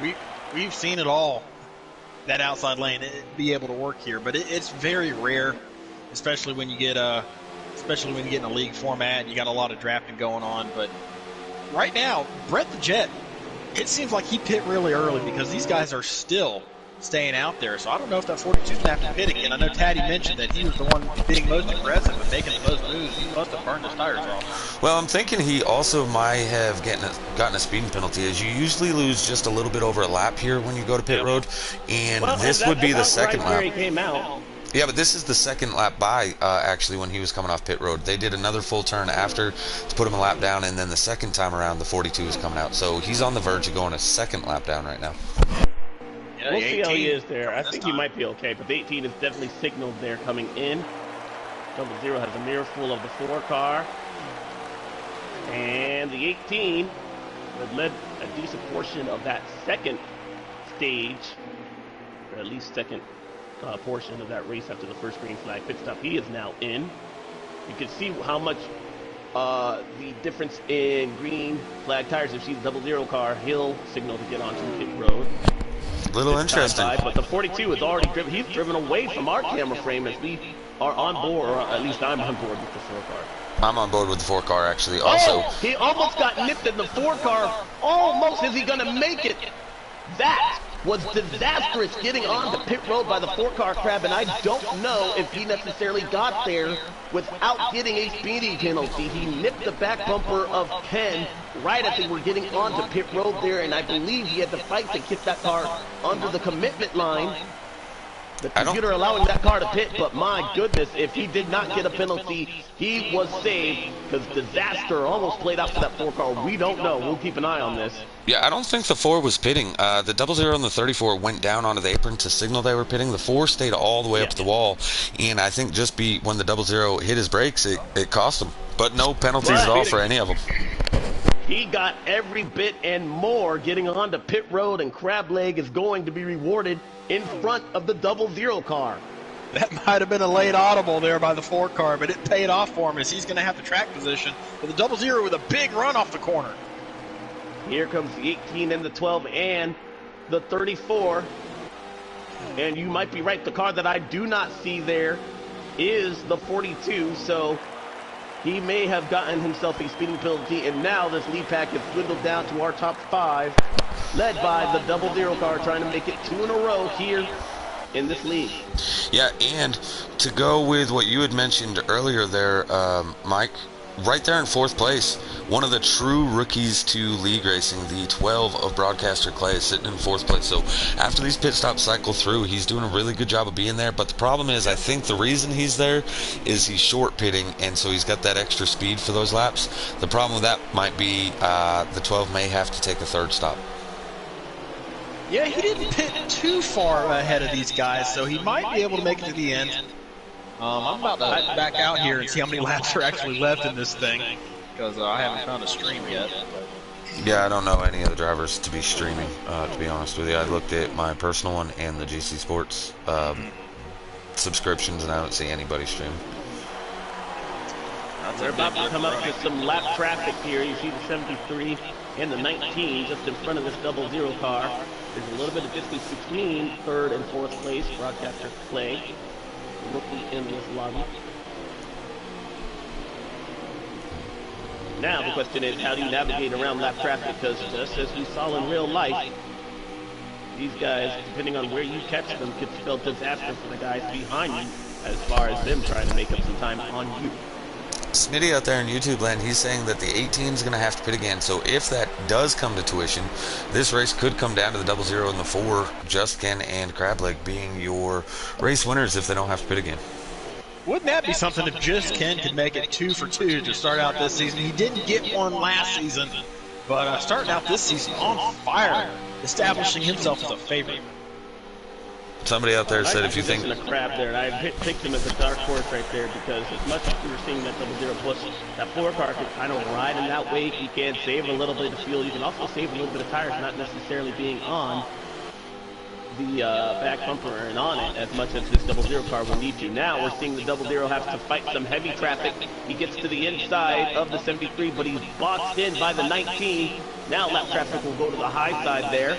[SPEAKER 1] We've seen it all. That outside lane, be able to work here, but it's very rare, especially when you get in a league format and you got a lot of drafting going on. But right now, Brett the Jet, it seems like he pit really early because these guys are still staying out there. So I don't know if that 42's going to have to pit again. I know Taddy mentioned that he was the one being most aggressive and making the most moves. He must have burned his tires off.
[SPEAKER 2] Well, I'm thinking he also might have gotten a speeding penalty, as you usually lose just a little bit over a lap here when you go to pit road, and this would be the second lap.
[SPEAKER 3] He came out.
[SPEAKER 2] Yeah, but this is the second lap by, actually, when he was coming off pit road. They did another full turn after to put him a lap down, and then the second time around, the 42 is coming out. So he's on the verge of going a second lap down right now.
[SPEAKER 3] We'll see how he is there. I think he might be okay, but the 18 is definitely signaled there coming in. 00 has a mirror full of the 4 car. And the 18 had led a decent portion of that second stage, or at least second portion of that race after the first green flag pit stop. He is now in. You can see how much the difference in green flag tires. If she's a 00 car, he'll signal to get onto the pit road.
[SPEAKER 2] Little interesting.
[SPEAKER 3] But the 42 is already driven. He's driven away from our camera frame as we are on board, or at least I'm on board with the 4 car.
[SPEAKER 2] I'm on board with the 4 car, actually. Also,
[SPEAKER 3] he almost got nipped in the 4 car. Almost. Is he going to make it? That was disastrous, getting on the pit road by the 4 car Crab, and I don't know if he necessarily got there without getting a speeding penalty. He nipped the back bumper of Ken right as they were getting onto pit road there, and I believe he had to fight to get that car under the commitment line. The computer allowing that car to pit, but my goodness, if he did not get a penalty, he was saved, because disaster almost played out for that 4 car. We don't know. We'll keep an eye on this.
[SPEAKER 2] Yeah, I don't think the 4 was pitting. The 00 and the 34 went down onto the apron to signal they were pitting. The 4 stayed all the way up to the wall, and I think just when the 00 hit his brakes, it cost him. But no penalties at all for any of them.
[SPEAKER 3] He got every bit and more getting onto pit road, and Crab Leg is going to be rewarded in front of the 00 car.
[SPEAKER 1] That might have been a late audible there by the 4 car, but it paid off for him as he's going to have the track position with the 00 with a big run off the corner.
[SPEAKER 3] Here comes the 18 and the 12 and the 34. And you might be right, the car that I do not see there is the 42, so he may have gotten himself a speeding penalty, and now this lead pack is dwindled down to our top 5, led by the 00 car trying to make it 2 in a row here in this league.
[SPEAKER 2] Yeah, and to go with what you had mentioned earlier there, Mike, right there in fourth place. One of the true rookies to league racing, the 12 of Broadcaster Clay, is sitting in fourth place. So after these pit stops cycle through, he's doing a really good job of being there. But the problem is, I think the reason he's there is he's short pitting, and so he's got that extra speed for those laps. The problem with that might be the 12 may have to take a third stop.
[SPEAKER 1] Yeah, he didn't pit too far ahead of these guys, so he might be able to make it to the end. I'm about to back out here and see how many laps are actually left in this thing, because I haven't found a stream yet.
[SPEAKER 2] Yeah, I don't know any of the drivers to be streaming, to be honest with you. I looked at my personal one and the GC Sports subscriptions, and I don't see anybody stream.
[SPEAKER 3] They're about to come up to some lap traffic here. You see the 73 and the 19 just in front of this 00 car. There's a little bit of distance between third and fourth place. Broadcaster Clay looking in this lobby. Now the question is, how do you navigate around lap traffic? Because just as we saw in real life, these guys, depending on where you catch them, could spell disaster for the guys behind you as far as them trying to make up some time on you.
[SPEAKER 2] Smitty out there in YouTube land, he's saying that the 18 is going to have to pit again. So if that does come to tuition, this race could come down to the 00 and the 4, Just Ken and Crableg being your race winners if they don't have to pit again.
[SPEAKER 1] Wouldn't that be something if Just Ken could make it 2 for 2 to start out this season? He didn't get one last season, but starting out this season on fire, establishing himself as a favorite.
[SPEAKER 2] Somebody out there said if you think...
[SPEAKER 3] a crap there, and I picked him as a dark horse right there because as much as we were seeing that 00 push, that 4 car can kind of ride in that way. You can save a little bit of fuel. You can also save a little bit of tires, not necessarily being on the back bumper and on it as much as this 00 car will need to. Now we're seeing the 00 have to fight some heavy traffic. He gets to the inside of the 73, but he's boxed in by the 19. Now lap traffic will go to the high side there.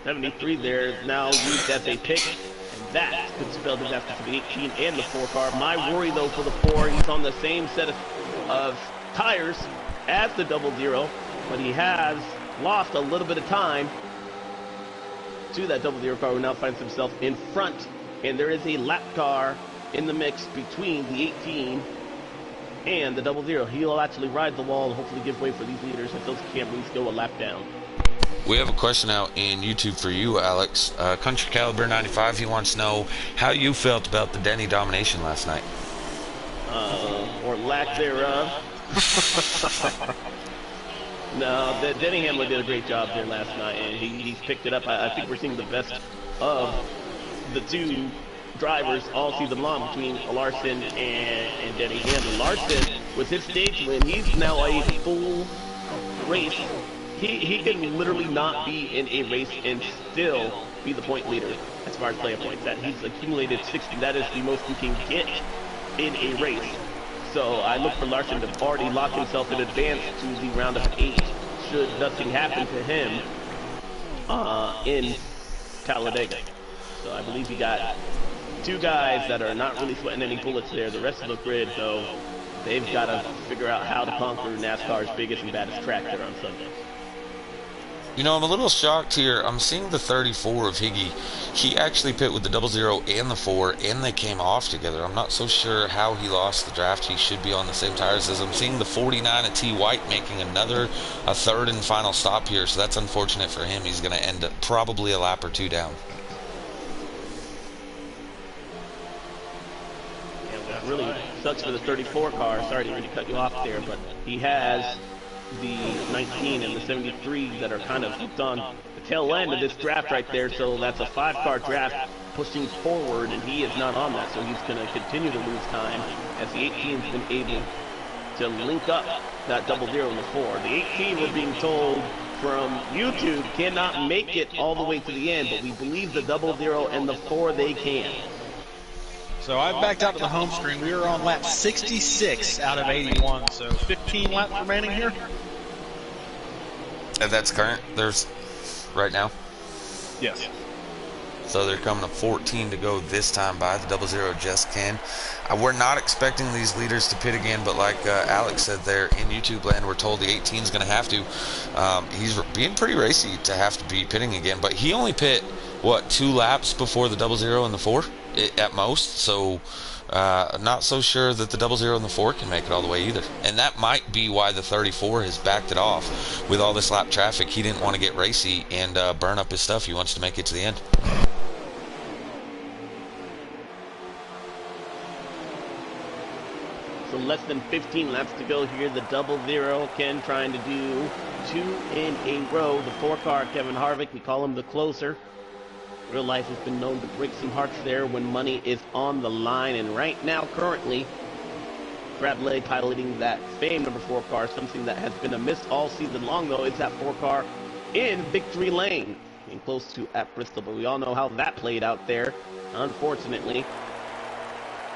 [SPEAKER 3] 73 there now used as a pick, and that could spell disaster for the 18 and the 4 car. My worry though for the 4, he's on the same set of tires as the 00, but he has lost a little bit of time to that 00 car who now finds himself in front, and there is a lap car in the mix between the 18 and the 00. He'll actually ride the wall and hopefully give way for these leaders if those Camrys go a lap down.
[SPEAKER 2] We have a question out in YouTube for you, Alex. Country Caliber 95, he wants to know how you felt about the Denny domination last night.
[SPEAKER 3] Or lack thereof. No, Denny Hamlin did a great job there last night, and he's picked it up. I think we're seeing the best of the 2 drivers all season long between Larson and Denny Hamlin. Larson, with his stage win, he's now a full race. He can literally not be in a race and still be the point leader as far as player points. That he's accumulated 60. That is the most you can get in a race. So I look for Larson to already lock himself in advance to the round of 8 should nothing happen to him in Talladega. So I believe he got 2 guys that are not really sweating any bullets there. The rest of the grid, though, they've got to figure out how to conquer NASCAR's biggest and baddest track there on Sunday.
[SPEAKER 2] You know, I'm a little shocked here. I'm seeing the 34 of Higgy. He actually pit with the 00 and the 4, and they came off together. I'm not so sure how he lost the draft. He should be on the same tires as I'm seeing the 49 of T. White making a third and final stop here, so that's unfortunate for him. He's going to end up probably a lap or 2 down.
[SPEAKER 3] Yeah, really sucks for the 34 car. Sorry to really cut you off there, but he has the 19 and the 73 that are kind of hooked on the tail end of this draft right there. So that's a 5-car draft pushing forward, and he is not on that. So he's going to continue to lose time as the 18's been able to link up that 00 and the 4. The 18, we're being told from YouTube, cannot make it all the way to the end, but we believe the 00 and the 4 they can.
[SPEAKER 1] So I've backed out to the home screen. We are on lap 66 out of 81, so 15 laps remaining here.
[SPEAKER 2] And that's current. There's right now.
[SPEAKER 1] Yes.
[SPEAKER 2] So they're coming to 14 to go this time by the 00 Just Ken. We're not expecting these leaders to pit again, but like Alex said there in YouTube land, we're told the 18 is going to have to. He's being pretty racy to have to be pitting again, but he only pit, what, 2 laps before the 00 and the 4? at most. So not so sure that the 00 and the 4 can make it all the way either. And that might be why the 34 has backed it off. With all this lap traffic, he didn't want to get racy and burn up his stuff. He wants to make it to the end.
[SPEAKER 3] So less than 15 laps to go here. The 00, Ken trying to do 2 in a row. The 4 car, Kevin Harvick, we call him the closer. Real life has been known to break some hearts there when money is on the line. And right now, currently, Bradley piloting that same number 4 car. Something that has been a miss all season long, though, is that 4 car in victory lane. Getting close to at Bristol, but we all know how that played out there. Unfortunately,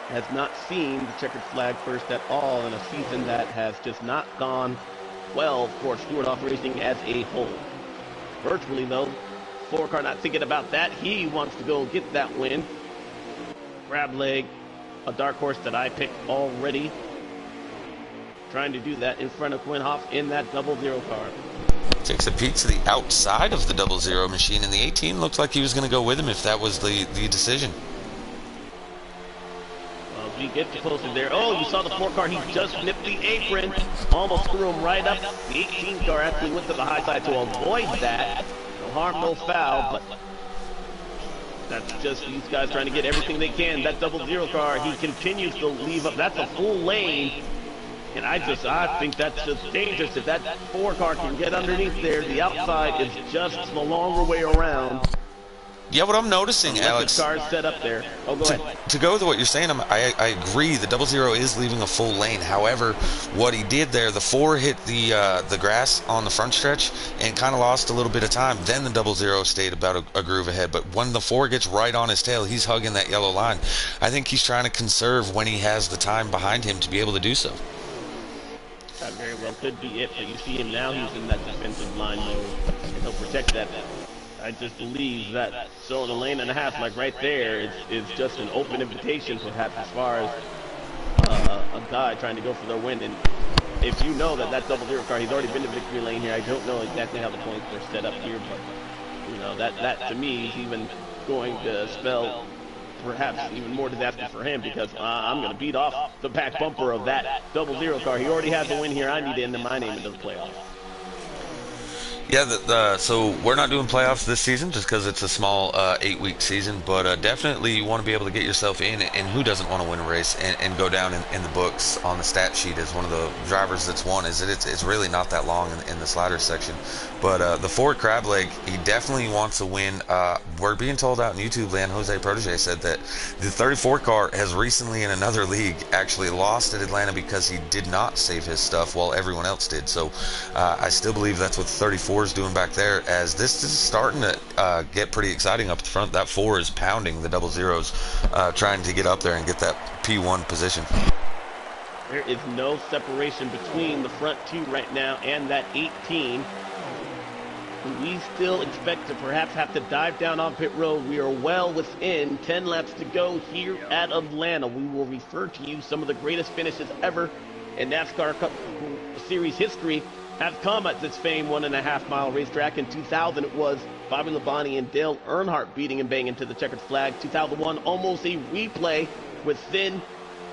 [SPEAKER 3] has not seen the checkered flag first at all in a season that has just not gone well for Stewart-Haas Racing as a whole. Virtually, though, 4 car not thinking about that. He wants to go get that win. Grab leg, a dark horse that I picked already. Trying to do that in front of Quinhoff in that 00 car.
[SPEAKER 2] Takes a peek to the outside of the 00 machine, and the 18 looked like he was going to go with him if that was the decision.
[SPEAKER 3] We get closer there. Oh, you saw the 4 car. He just nipped the apron. Almost threw him right up. The 18 car actually went to the high side to avoid that. No harm, no foul. But that's just these guys trying to get everything they can. That 00 car, he continues to leave up. That's a full lane. And I think that's just dangerous. If that 4 car can get underneath there, the outside is just the longer way around.
[SPEAKER 2] Yeah, what I'm noticing, Alex,
[SPEAKER 3] the car's set up there. Oh, go ahead.
[SPEAKER 2] To go with what you're saying, I agree. The 00 is leaving a full lane. However, what he did there, the 4 hit the grass on the front stretch and kind of lost a little bit of time. Then the 00 stayed about a groove ahead. But when the 4 gets right on his tail, he's hugging that yellow line. I think he's trying to conserve when he has the time behind him to be able to do so.
[SPEAKER 3] That very well could be it, but you see him now, he's in that defensive line mode, and he'll protect that. I just believe that showing a lane and a half, like right there, is just an open invitation, perhaps, as far as a guy trying to go for their win. And if you know that 00 car, he's already been to victory lane here. I don't know exactly how the points are set up here, but you know that to me is even going to spell perhaps even more disaster for him, because I'm going to beat off the back bumper of that 00 car. He already has a win here. I need to enter my name into the playoffs.
[SPEAKER 2] Yeah, so we're not doing playoffs this season just because it's a small 8-week season, but definitely you want to be able to get yourself in, and who doesn't want to win a race and go down in the books on the stat sheet as one of the drivers that's won. It's really not that long in the slider section. But the Ford Crab Leg, he definitely wants a win. We're being told out in YouTube land, Jose Protege said that the 34 car has recently in another league actually lost at Atlanta because he did not save his stuff while everyone else did. So I still believe that's what the 34 is doing back there, as this is starting to get pretty exciting up at the front. That 4 is pounding the 00s, trying to get up there and get that P1 position.
[SPEAKER 3] There is no separation between the front 2 right now and that 18. We still expect to perhaps have to dive down on pit road. We are well within 10 laps to go here at Atlanta. We will refer to you some of the greatest finishes ever in NASCAR Cup Series history have come at this famed 1.5 mile racetrack. In 2000, it was Bobby Labonte and Dale Earnhardt beating and banging to the checkered flag. 2001, almost a replay with then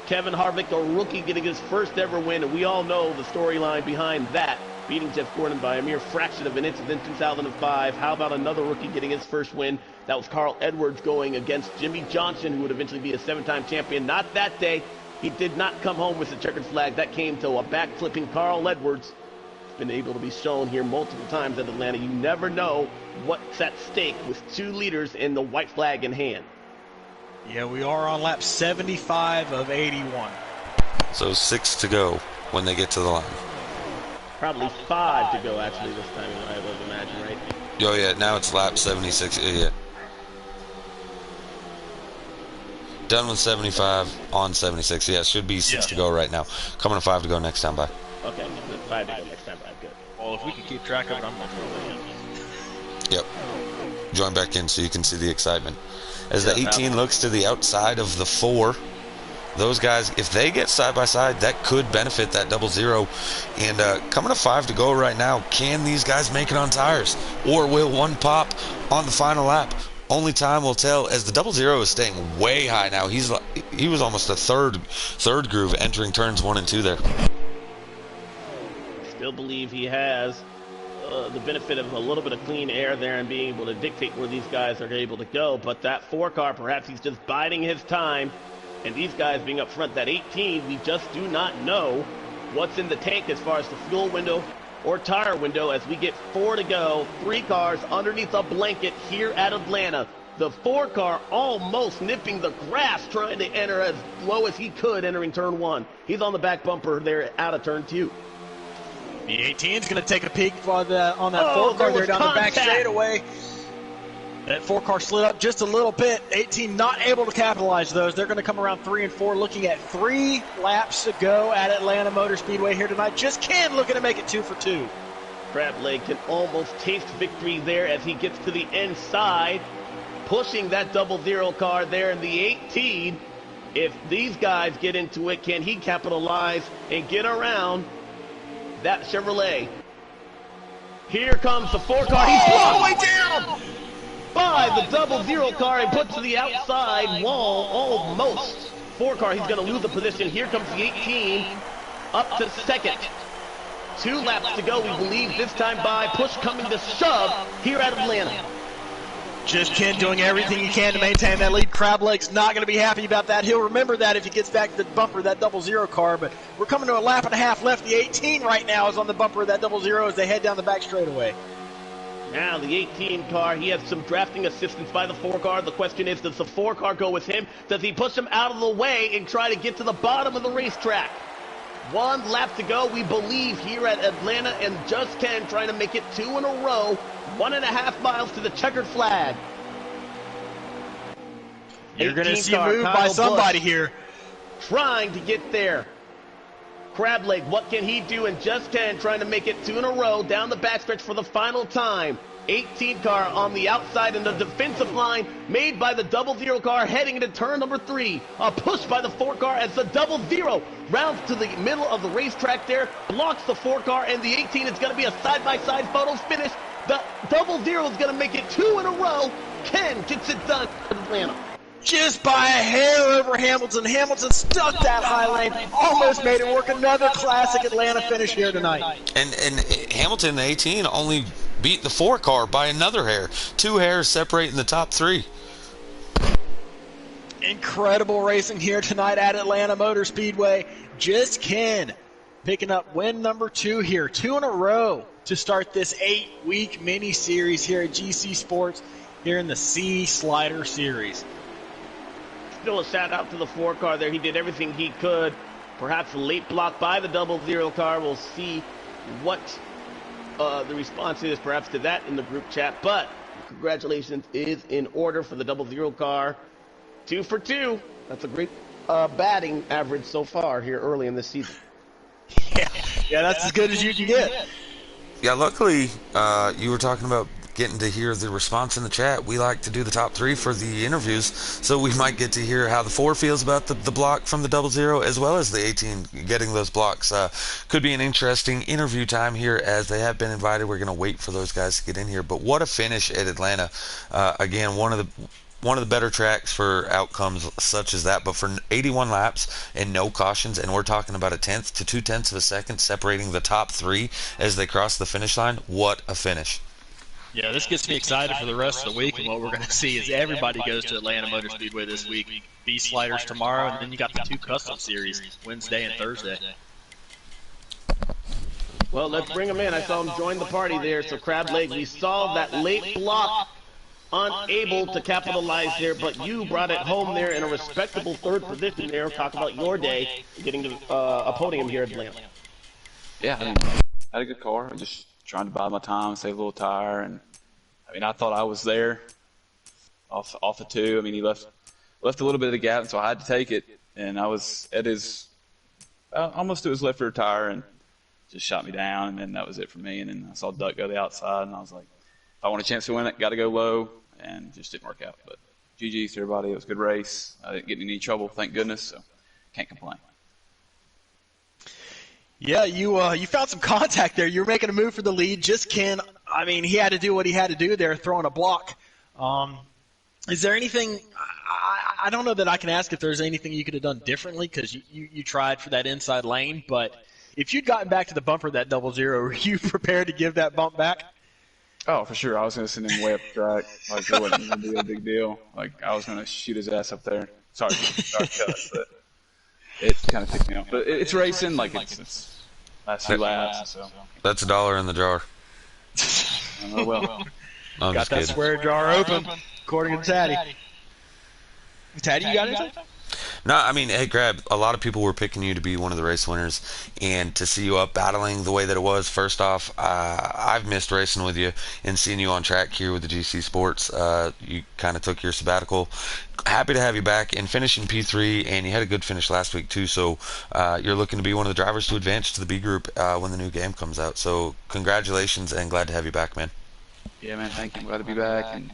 [SPEAKER 3] Kevin Harvick, a rookie, getting his first ever win. And we all know the storyline behind that, beating Jeff Gordon by a mere fraction of an inch. Then 2005, how about another rookie getting his first win? That was Carl Edwards going against Jimmy Johnson, who would eventually be a 7-time champion. Not that day. He did not come home with the checkered flag. That came to a back-flipping Carl Edwards. Been able to be shown here multiple times at Atlanta. You never know what's at stake with 2 leaders in the white flag in hand.
[SPEAKER 1] Yeah, we are on lap 75 of 81.
[SPEAKER 2] So 6 to go when they get to the line.
[SPEAKER 3] Probably 5 to go actually this time, I would imagine, right?
[SPEAKER 2] Oh yeah, now it's lap 76. Yeah. Done with 75 on 76. Yeah, should be 6 to go right now. Coming to 5 to go next time by.
[SPEAKER 3] Okay, 5 to go next time by. Good.
[SPEAKER 1] Well, if we can keep track of it, I'm going to throw it in.
[SPEAKER 2] Yep. Join back in so you can see the excitement. As the 18 looks to the outside of the 4, those guys, if they get side by side, that could benefit that 00. And coming to 5 to go right now, can these guys make it on tires? Or will one pop on the final lap? only time will tell, as the 00 is staying way high now. He was almost a third groove entering turns 1 and 2 there.
[SPEAKER 3] Still believe he has the benefit of a little bit of clean air there and being able to dictate where these guys are able to go. But that 4 car, perhaps he's just biding his time. And these guys being up front, that 18, we just do not know what's in the tank as far as the fuel window or tire window as we get 4 to go. 3 cars underneath a blanket here at Atlanta. The 4 car almost nipping the grass, trying to enter as low as he could entering turn 1. He's on the back bumper there out of turn 2.
[SPEAKER 1] The 18 is going to take a peek on that 4 car there down the back straightaway. That 4 car slid up just a little bit. 18 not able to capitalize those. They're going to come around 3 and 4, looking at 3 laps to go at Atlanta Motor Speedway here tonight. Just Ken looking to make it 2 for 2.
[SPEAKER 3] Crab Leg can almost taste victory there as he gets to the inside, pushing that 00 car there in the 18. If these guys get into it, can he capitalize and get around that Chevrolet? Here comes the 4 car. He's all the way down by the 00 car and put to the outside wall almost. 4 car, he's going to lose the position. Here comes the 18 up to second. 2 laps to go, we believe, this time by. Push coming to shove here at Atlanta.
[SPEAKER 1] Just Ken doing everything he can to maintain that lead. Crab Leg's not going to be happy about that. He'll remember that if he gets back to the bumper of that 00 car. But we're coming to a lap and a half left. The 18 right now is on the bumper of that 00 as they head down the back straightaway.
[SPEAKER 3] Now the 18 car, he has some drafting assistance by the 4 car. The question is, does the 4 car go with him? Does he push him out of the way and try to get to the bottom of the racetrack? 1 lap to go, we believe, here at Atlanta, and Just Ken trying to make it 2 in a row. 1.5 miles to the checkered flag.
[SPEAKER 1] You're going to see a move by somebody here.
[SPEAKER 3] Trying to get there. Crab Leg, what can he do? And Just Ken trying to make it 2 in a row down the backstretch for the final time. 18 car on the outside in the defensive line made by the 00 car heading into turn number 3. A push by the 4 car as the 00 rounds to the middle of the racetrack there, blocks the 4 car, and the 18 is going to be a side-by-side photo finish. The 00 is going to make it 2 in a row. Ken gets it done in Atlanta.
[SPEAKER 1] Just by a hair over Hamilton. Hamilton stuck that high lane, almost made it work. Another classic Atlanta finish here tonight.
[SPEAKER 2] And Hamilton, the 18, only beat the 4 car by another hair. 2 hairs separating the top 3.
[SPEAKER 1] Incredible racing here tonight at Atlanta Motor Speedway. Just Ken picking up win number 2 here. 2 in a row to start this 8-week mini-series here at GC Sports here in the C Slider Series.
[SPEAKER 3] Still a shout out to the 4 car there. He did everything he could. Perhaps a late block by the 00 car. We'll see what the response is perhaps to that in the group chat. But congratulations is in order for the 00 car. 2 for 2. That's a great batting average so far here early in this season.
[SPEAKER 1] Yeah, that's as good as you can get.
[SPEAKER 2] Yeah, luckily you were talking about getting to hear the response in the chat. We like to do the top 3 for the interviews, so we might get to hear how the 4 feels about the block from the 00 as well as the 18 getting those blocks. Could be an interesting interview time here as they have been invited. We're going to wait for those guys to get in here. But what a finish at Atlanta. Again, one of the better tracks for outcomes such as that, but for 81 laps and no cautions, and we're talking about 1/10 to 2/10 of a second separating the top 3 as they cross the finish line. What a finish.
[SPEAKER 1] Yeah, this gets me excited for the rest of the week, and what we're going to see is everybody goes to Atlanta Motor Speedway this week. B Sliders tomorrow, and then you got the 2 custom series Wednesday and Thursday.
[SPEAKER 3] Well, let's bring him in. I saw him join the party there. So Crab Leg, we saw that late block, unable to capitalize there, but you brought it home there in a respectable 3rd position there. Talk about your day getting to a podium here at Atlanta.
[SPEAKER 4] Yeah, I had a good car. I just trying to buy my time, save a little tire, and I thought I was there off the 2. He left a little bit of the gap, and so I had to take it, and I was at his almost to his left rear tire, and just shot me down, and then that was it for me. And then I saw Duck go to the outside, and I was like, if I want a chance to win it, got to go low, and it just didn't work out. But GG's to everybody. It was a good race. I didn't get in any trouble, thank goodness, so can't complain.
[SPEAKER 1] Yeah, you found some contact there. You were making a move for the lead. Just Ken, he had to do what he had to do there, throwing a block. Is there anything? I don't know that I can ask if there's anything you could have done differently because you tried for that inside lane. But if you'd gotten back to the bumper that 00, were you prepared to give that bump back?
[SPEAKER 4] Oh, for sure. I was going to send him way up the track. Like, it wasn't going to be a big deal. Like, I was going to shoot his ass up there. Sorry to cut, but it kind of ticked me off. But it's racing. Like, it's last few laps. So.
[SPEAKER 2] That's $1 in the jar.
[SPEAKER 4] Oh, well.
[SPEAKER 2] I'm
[SPEAKER 1] Got
[SPEAKER 2] just
[SPEAKER 1] that
[SPEAKER 2] kidding.
[SPEAKER 1] square jar open, according to Taddy. Taddy, you got anything?
[SPEAKER 2] No, I mean, hey, Grab, a lot of people were picking you to be one of the race winners, and to see you up battling the way that it was, first off, I've missed racing with you and seeing you on track here with the GC Sports. You kind of took your sabbatical. Happy to have you back and finishing P3, and you had a good finish last week, too, so you're looking to be one of the drivers to advance to the B group when the new game comes out. So congratulations, and glad to have you back, man.
[SPEAKER 4] Yeah, man, thank you. I'm glad to be back. And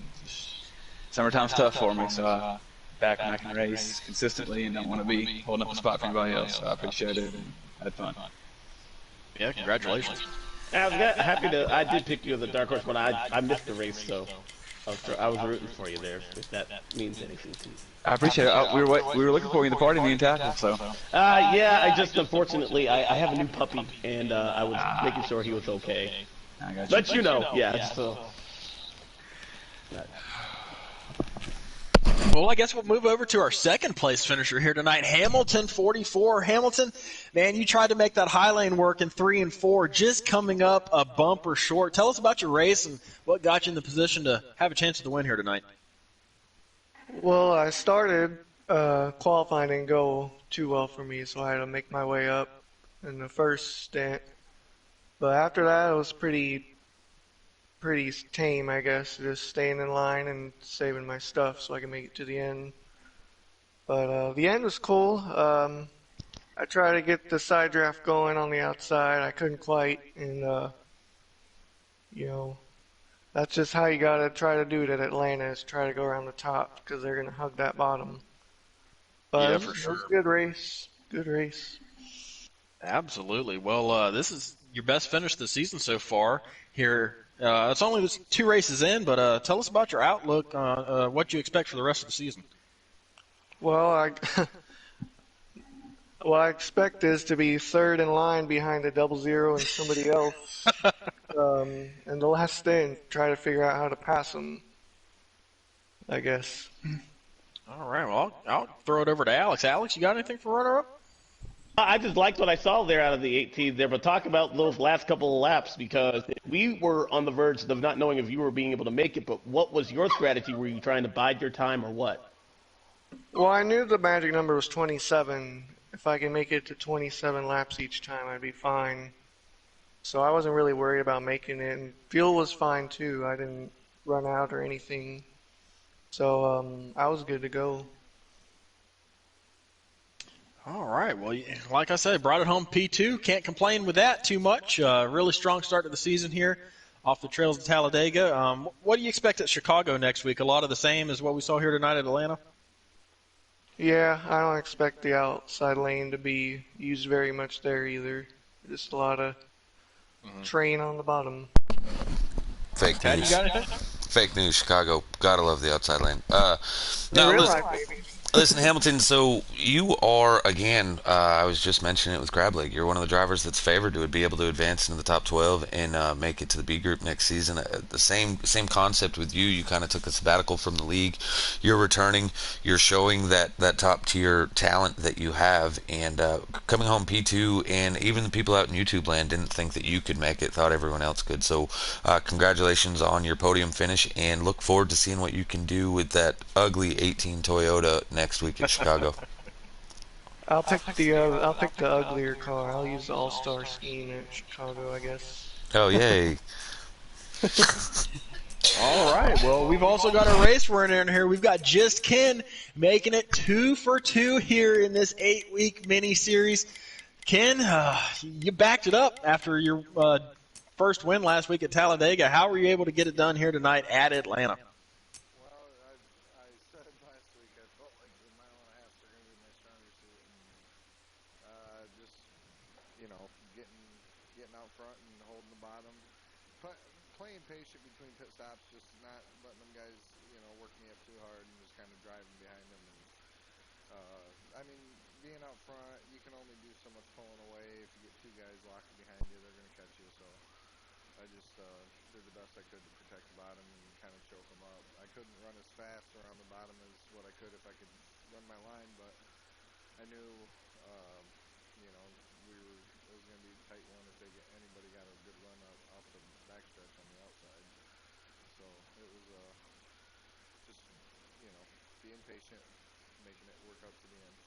[SPEAKER 4] summertime's tough for me, so back when I can race consistently and don't want to be holding up a spot for anybody else. So I appreciate it and had fun.
[SPEAKER 1] Yeah, congratulations.
[SPEAKER 3] I was happy to. I did pick you as a dark horse, but I missed the race, so I was rooting for you there. If that means anything to you.
[SPEAKER 4] I appreciate it. We were looking for you in the party, me and Tackle. So
[SPEAKER 3] Yeah, I just unfortunately I have a new puppy, and I was making sure he was okay.
[SPEAKER 4] I got you.
[SPEAKER 3] But you know, yeah. So.
[SPEAKER 1] Well, I guess we'll move over to our second place finisher here tonight, Hamilton 44. Hamilton, man, you tried to make that high lane work in 3 and 4, just coming up a bumper short. Tell us about your race and what got you in the position to have a chance at the win here tonight.
[SPEAKER 5] Well, I started qualifying didn't go too well for me, so I had to make my way up in the first stint. But after that, it was pretty tame, I guess, just staying in line and saving my stuff so I can make it to the end. But the end was cool. I tried to get the side draft going on the outside. I couldn't quite, and that's just how you gotta try to do it at Atlanta, is try to go around the top because they're gonna hug that bottom. But
[SPEAKER 1] Yeah,
[SPEAKER 5] it
[SPEAKER 1] for
[SPEAKER 5] was
[SPEAKER 1] sure.
[SPEAKER 5] a good race. Good race.
[SPEAKER 1] Absolutely. Well, this is your best finish of the season so far here. It's only 2 races in, but tell us about your outlook on what you expect for the rest of the season.
[SPEAKER 5] Well, what I expect is to be third in line behind the 00 and somebody else in the last stint and try to figure out how to pass them, I guess.
[SPEAKER 1] All right, well, I'll throw it over to Alex. Alex, you got anything for runner-up?
[SPEAKER 3] I just liked what I saw there out of the 18 there, but talk about those last couple of laps because we were on the verge of not knowing if you were being able to make it, but what was your strategy? Were you trying to bide your time or what?
[SPEAKER 5] Well, I knew the magic number was 27. If I can make it to 27 laps each time, I'd be fine. So I wasn't really worried about making it. And fuel was fine, too. I didn't run out or anything. So I was good to go.
[SPEAKER 1] All right. Well, like I said, brought it home P2. Can't complain with that too much. Really strong start to the season here off the trails of Talladega. What do you expect at Chicago next week? A lot of the same as what we saw here tonight at Atlanta?
[SPEAKER 5] Yeah, I don't expect the outside lane to be used very much there either. Just a lot of train on the bottom.
[SPEAKER 2] Fake
[SPEAKER 1] Taddy,
[SPEAKER 2] news.
[SPEAKER 1] you got anything?
[SPEAKER 2] Fake news, Chicago. Gotta love the outside lane.
[SPEAKER 5] In
[SPEAKER 2] No,
[SPEAKER 5] real
[SPEAKER 2] listen,
[SPEAKER 5] life, maybe.
[SPEAKER 2] listen, Hamilton, so you are, again, I was just mentioning it with Grab Leg. You're one of the drivers that's favored to be able to advance into the top 12 and make it to the B group next season. The same concept with you. You kind of took a sabbatical from the league. You're returning. You're showing that top tier talent that you have. And coming home P2, and even the people out in YouTube land didn't think that you could make it, thought everyone else could. So congratulations on your podium finish, and look forward to seeing what you can do with that ugly 18 Toyota next week in Chicago.
[SPEAKER 5] I'll pick the uglier car. I'll use the All-Star scheme at Chicago, I guess.
[SPEAKER 2] Oh, yay.
[SPEAKER 1] All right. Well, we've also got a race runner in here. We've got Just Ken making it 2 for 2 here in this 8-week mini-series. Ken, you backed it up after your first win last week at Talladega. How were you able to get it done here tonight at Atlanta?
[SPEAKER 6] Well, I said last week I felt like the mile and a half are going to be my stronger suit, and just getting out front and holding the bottom, playing patient between pit stops, just not letting them guys, work me up too hard and just kind of driving behind them. And I mean, being out front, you can only do so much pulling away. If you get two guys locked behind you, they're going to catch you. So I just did the best I could to protect the bottom and kind of choke them up. I couldn't run as fast around the bottom as what I could if I could run my line, but I knew, it was going to be a tight one if anybody got a good run off the backstretch on the outside. So it was just, being patient, making it work out to the end.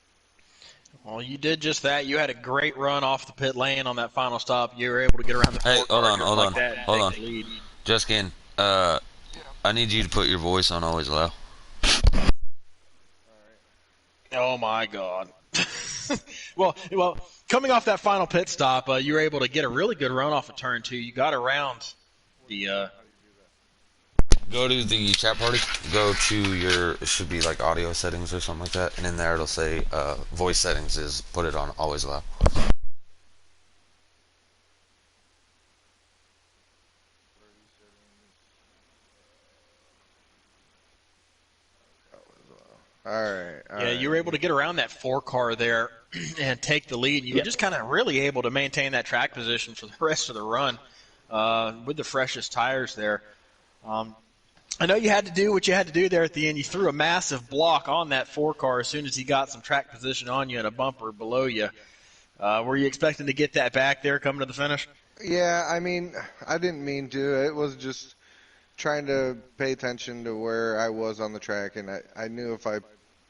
[SPEAKER 1] Well, you did just that. You had a great run off the pit lane on that final stop. You were able to get around the
[SPEAKER 2] Hey, hold on.
[SPEAKER 1] Take the lead.
[SPEAKER 2] Justin, I need you to put your voice on always low.
[SPEAKER 1] Oh my God. well, coming off that final pit stop, you were able to get a really good run off of turn 2. You got around the.
[SPEAKER 2] Go to the chat party. Go to it should be like audio settings or something like that, and in there it'll say voice settings is put it on always low.
[SPEAKER 6] All right.
[SPEAKER 1] Yeah, you were able to get around that 4-car there and take the lead. You were just kind of really able to maintain that track position for the rest of the run with the freshest tires there. I know you had to do what you had to do there at the end. You threw a massive block on that 4-car as soon as he got some track position on you and a bumper below you. Were you expecting to get that back there coming to the finish?
[SPEAKER 6] Yeah, I mean, I didn't mean to. It was just trying to pay attention to where I was on the track, and I knew if I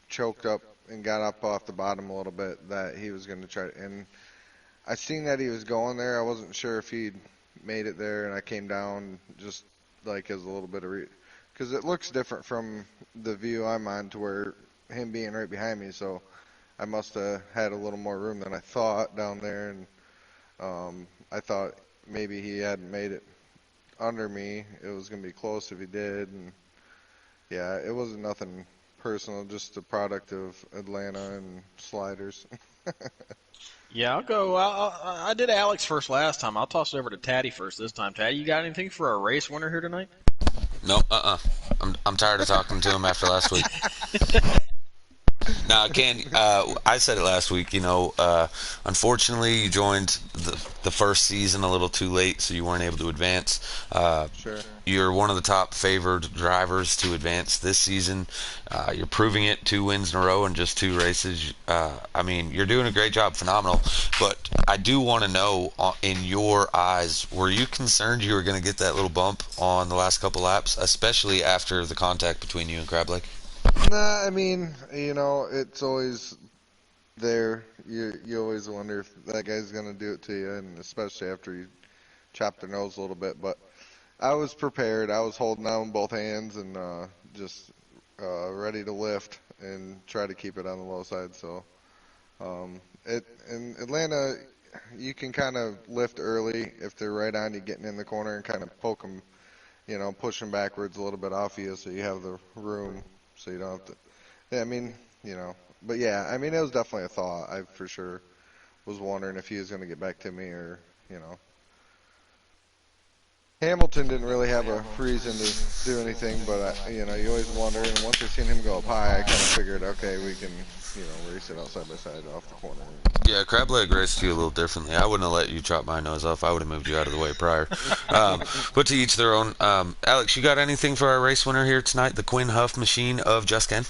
[SPEAKER 6] choked up and got up off the bottom a little bit that he was going to try. And I seen that he was going there. I wasn't sure if he'd made it there, and I came down just like as a little bit of because it looks different from the view I'm on to where him being right behind me. So I must have had a little more room than I thought down there, and I thought maybe he hadn't made it under me. It was going to be close if he did, and yeah, it wasn't nothing personal, just a product of Atlanta and sliders.
[SPEAKER 1] Yeah, I'll go. I did Alex first last time. I'll toss it over to Taddy first this time. Taddy, you got anything for our race winner here tonight?
[SPEAKER 2] No, I'm tired of talking to him after last week. No, Ken, I said it last week. Unfortunately, you joined the first season a little too late, so you weren't able to advance.
[SPEAKER 6] Sure.
[SPEAKER 2] You're one of the top favored drivers to advance this season. You're proving it, 2 wins in a row in just 2 races. I mean, you're doing a great job, phenomenal. But I do want to know, in your eyes, were you concerned you were going to get that little bump on the last couple laps, especially after the contact between you and Crab Lake?
[SPEAKER 6] Nah, I mean, it's always there. You always wonder if that guy's going to do it to you, and especially after you chop their nose a little bit. But I was prepared. I was holding on with both hands and just ready to lift and try to keep it on the low side. So in Atlanta, you can kind of lift early if they're right on you, getting in the corner, and kind of poke them, push them backwards a little bit off you so you have the room. So you don't have to. Yeah, I mean, but yeah, I mean, it was definitely a thought. I for sure was wondering if he was going to get back to me or, Hamilton didn't really have a reason to do anything, but you always wonder. And once I seen him go up high, I kind of figured, okay, we can, race it out side by side off the corner.
[SPEAKER 2] Yeah, Crab Leg raced you a little differently. I wouldn't have let you chop my nose off. I would have moved you out of the way prior. But to each their own. Alex, you got anything for our race winner here tonight, the Quinn Huff machine of Just Ken?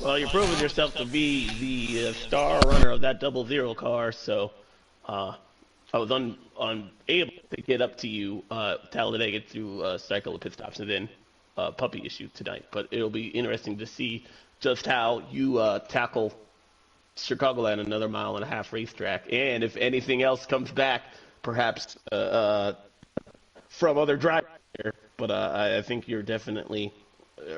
[SPEAKER 3] Well, you're proving yourself to be the star runner of that 00 car, so I was unable to get up to you, Talladega, through a cycle of pit stops and then puppy issue tonight. But it'll be interesting to see just how you tackle Chicagoland, another 1.5-mile racetrack, and if anything else comes back, perhaps from other drivers there. But I think you're definitely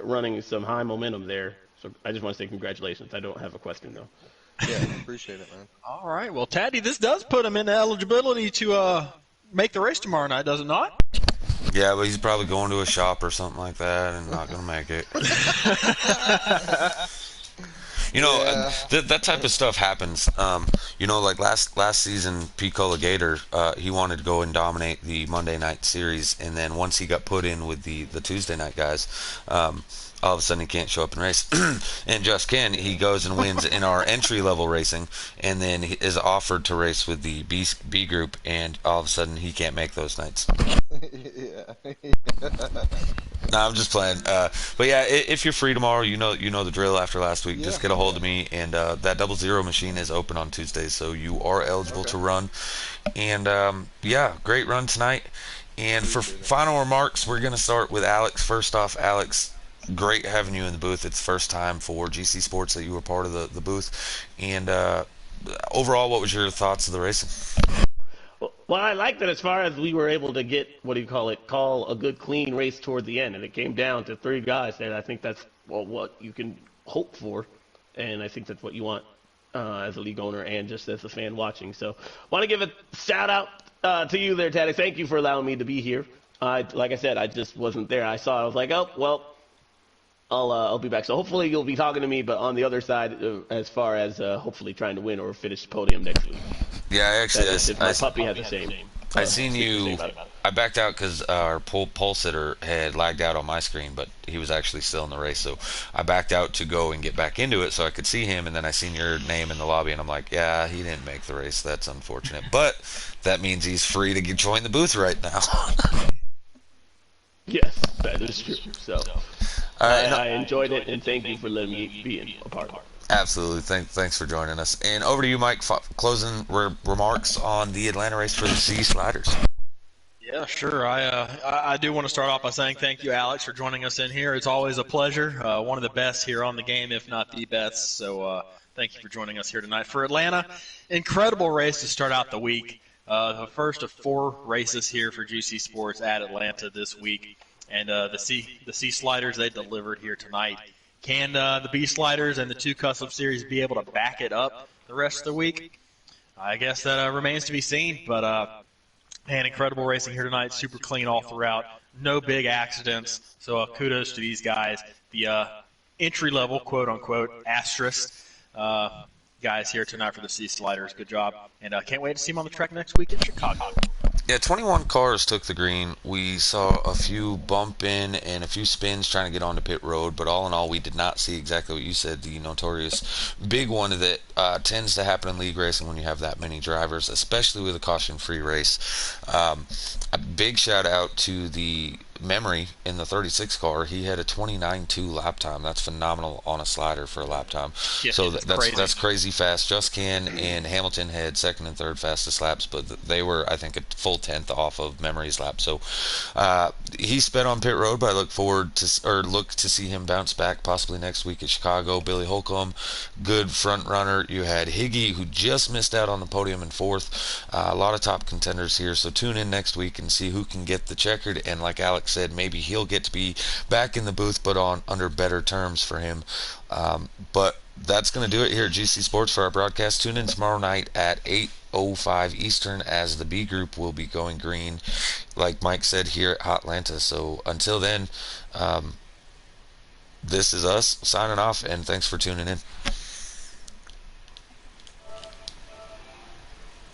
[SPEAKER 3] running some high momentum there. So I just want to say congratulations. I don't have a question, though.
[SPEAKER 6] Yeah, appreciate it, man.
[SPEAKER 1] All right. Well, Taddy, this does put him into eligibility to make the race tomorrow night, does it not?
[SPEAKER 2] Yeah, but he's probably going to a shop or something like that and not going to make it. You know,
[SPEAKER 6] Yeah.
[SPEAKER 2] that type of stuff happens. You know, like last season, Picola Gator, he wanted to go and dominate the Monday night series, and then once he got put in with the Tuesday night guys, all of a sudden he can't show up and race. And Just Ken, he goes and wins in our entry level racing, and then he is offered to race with the B group, and all of a sudden he can't make those nights.
[SPEAKER 6] Yeah.
[SPEAKER 2] No, I'm just playing. But yeah, if you're free tomorrow, you know the drill. After last week, just
[SPEAKER 6] Yeah.
[SPEAKER 2] get a hold of me, and that 00 machine is open on Tuesdays, so you are eligible to run. And yeah, great run tonight. And for final remarks, we're gonna start with Alex. First off, Alex, great having you in the booth. It's the first time for GC Sports that you were part of the booth. And overall, what was your thoughts of the racing?
[SPEAKER 3] Well, I liked it as far as we were able to get, what do you call it, call a good clean race toward the end. And it came down to 3 guys there. I think that's what you can hope for. And I think that's what you want as a league owner and just as a fan watching. So want to give a shout out to you there, Taddy. Thank you for allowing me to be here. Like I said, I just wasn't there. I saw it. I was like, oh, well, I'll be back. So hopefully you'll be talking to me, but on the other side, as far as hopefully trying to win or finish the podium next week.
[SPEAKER 2] Yeah, actually,
[SPEAKER 3] My puppy has the same.
[SPEAKER 2] I seen you. I backed out because our pole sitter had lagged out on my screen, but he was actually still in the race. So I backed out to go and get back into it so I could see him. And then I seen your name in the lobby, and I'm like, yeah, he didn't make the race. That's unfortunate. But that means he's free to join the booth right now.
[SPEAKER 3] Yes, that is true. So
[SPEAKER 2] All right,
[SPEAKER 3] I enjoyed it, and thank you for letting me be a part of it.
[SPEAKER 2] absolutely. Thanks for joining us. And over to you, Mike. Closing remarks on the Atlanta race for the C Sliders.
[SPEAKER 1] Yeah, sure. I do want to start off by saying thank you, Alex, for joining us in here. It's always a pleasure. One of the best here on the game, if not the best. So thank you for joining us here tonight. For Atlanta, incredible race to start out the week. The first of 4 races here for GC Sports at Atlanta this week. And the C Sliders, they delivered here tonight. Can the B Sliders and the 2 Custom Series be able to back it up the rest of the week? I guess that remains to be seen. But man, incredible racing here tonight. Super clean all throughout. No big accidents. So kudos to these guys. The entry-level, quote-unquote, asterisk guys here tonight for the C Sliders. Good job. And can't wait to see them on the track next week in Chicago.
[SPEAKER 2] Yeah, 21 cars took the green. We saw a few bump in and a few spins trying to get onto pit road, but all in all, we did not see exactly what you said, the notorious big one that tends to happen in league racing when you have that many drivers, especially with a caution-free race. A big shout out to the Memory in the 36 car. He had a 29.2 lap time. That's phenomenal on a slider for a lap time.
[SPEAKER 1] Yeah,
[SPEAKER 2] So
[SPEAKER 1] it's
[SPEAKER 2] that's
[SPEAKER 1] crazy.
[SPEAKER 2] crazy fast. Just Can and Hamilton had second and third fastest laps, but they were, I think, a full tenth off of Memory's lap. So he sped on pit road, but I look to see him bounce back possibly next week at Chicago. Billy Holcomb, good front runner. You had Higgy, who just missed out on the podium in 4th. A lot of top contenders here. So tune in next week and see who can get the checkered. And like Alex said, maybe he'll get to be back in the booth, but under better terms for him. But that's going to do it here at GC Sports for our broadcast. Tune in tomorrow night at 8:05 Eastern as the B group will be going green, like Mike said, here at Hotlanta. So until then, this is us signing off, and thanks for tuning in.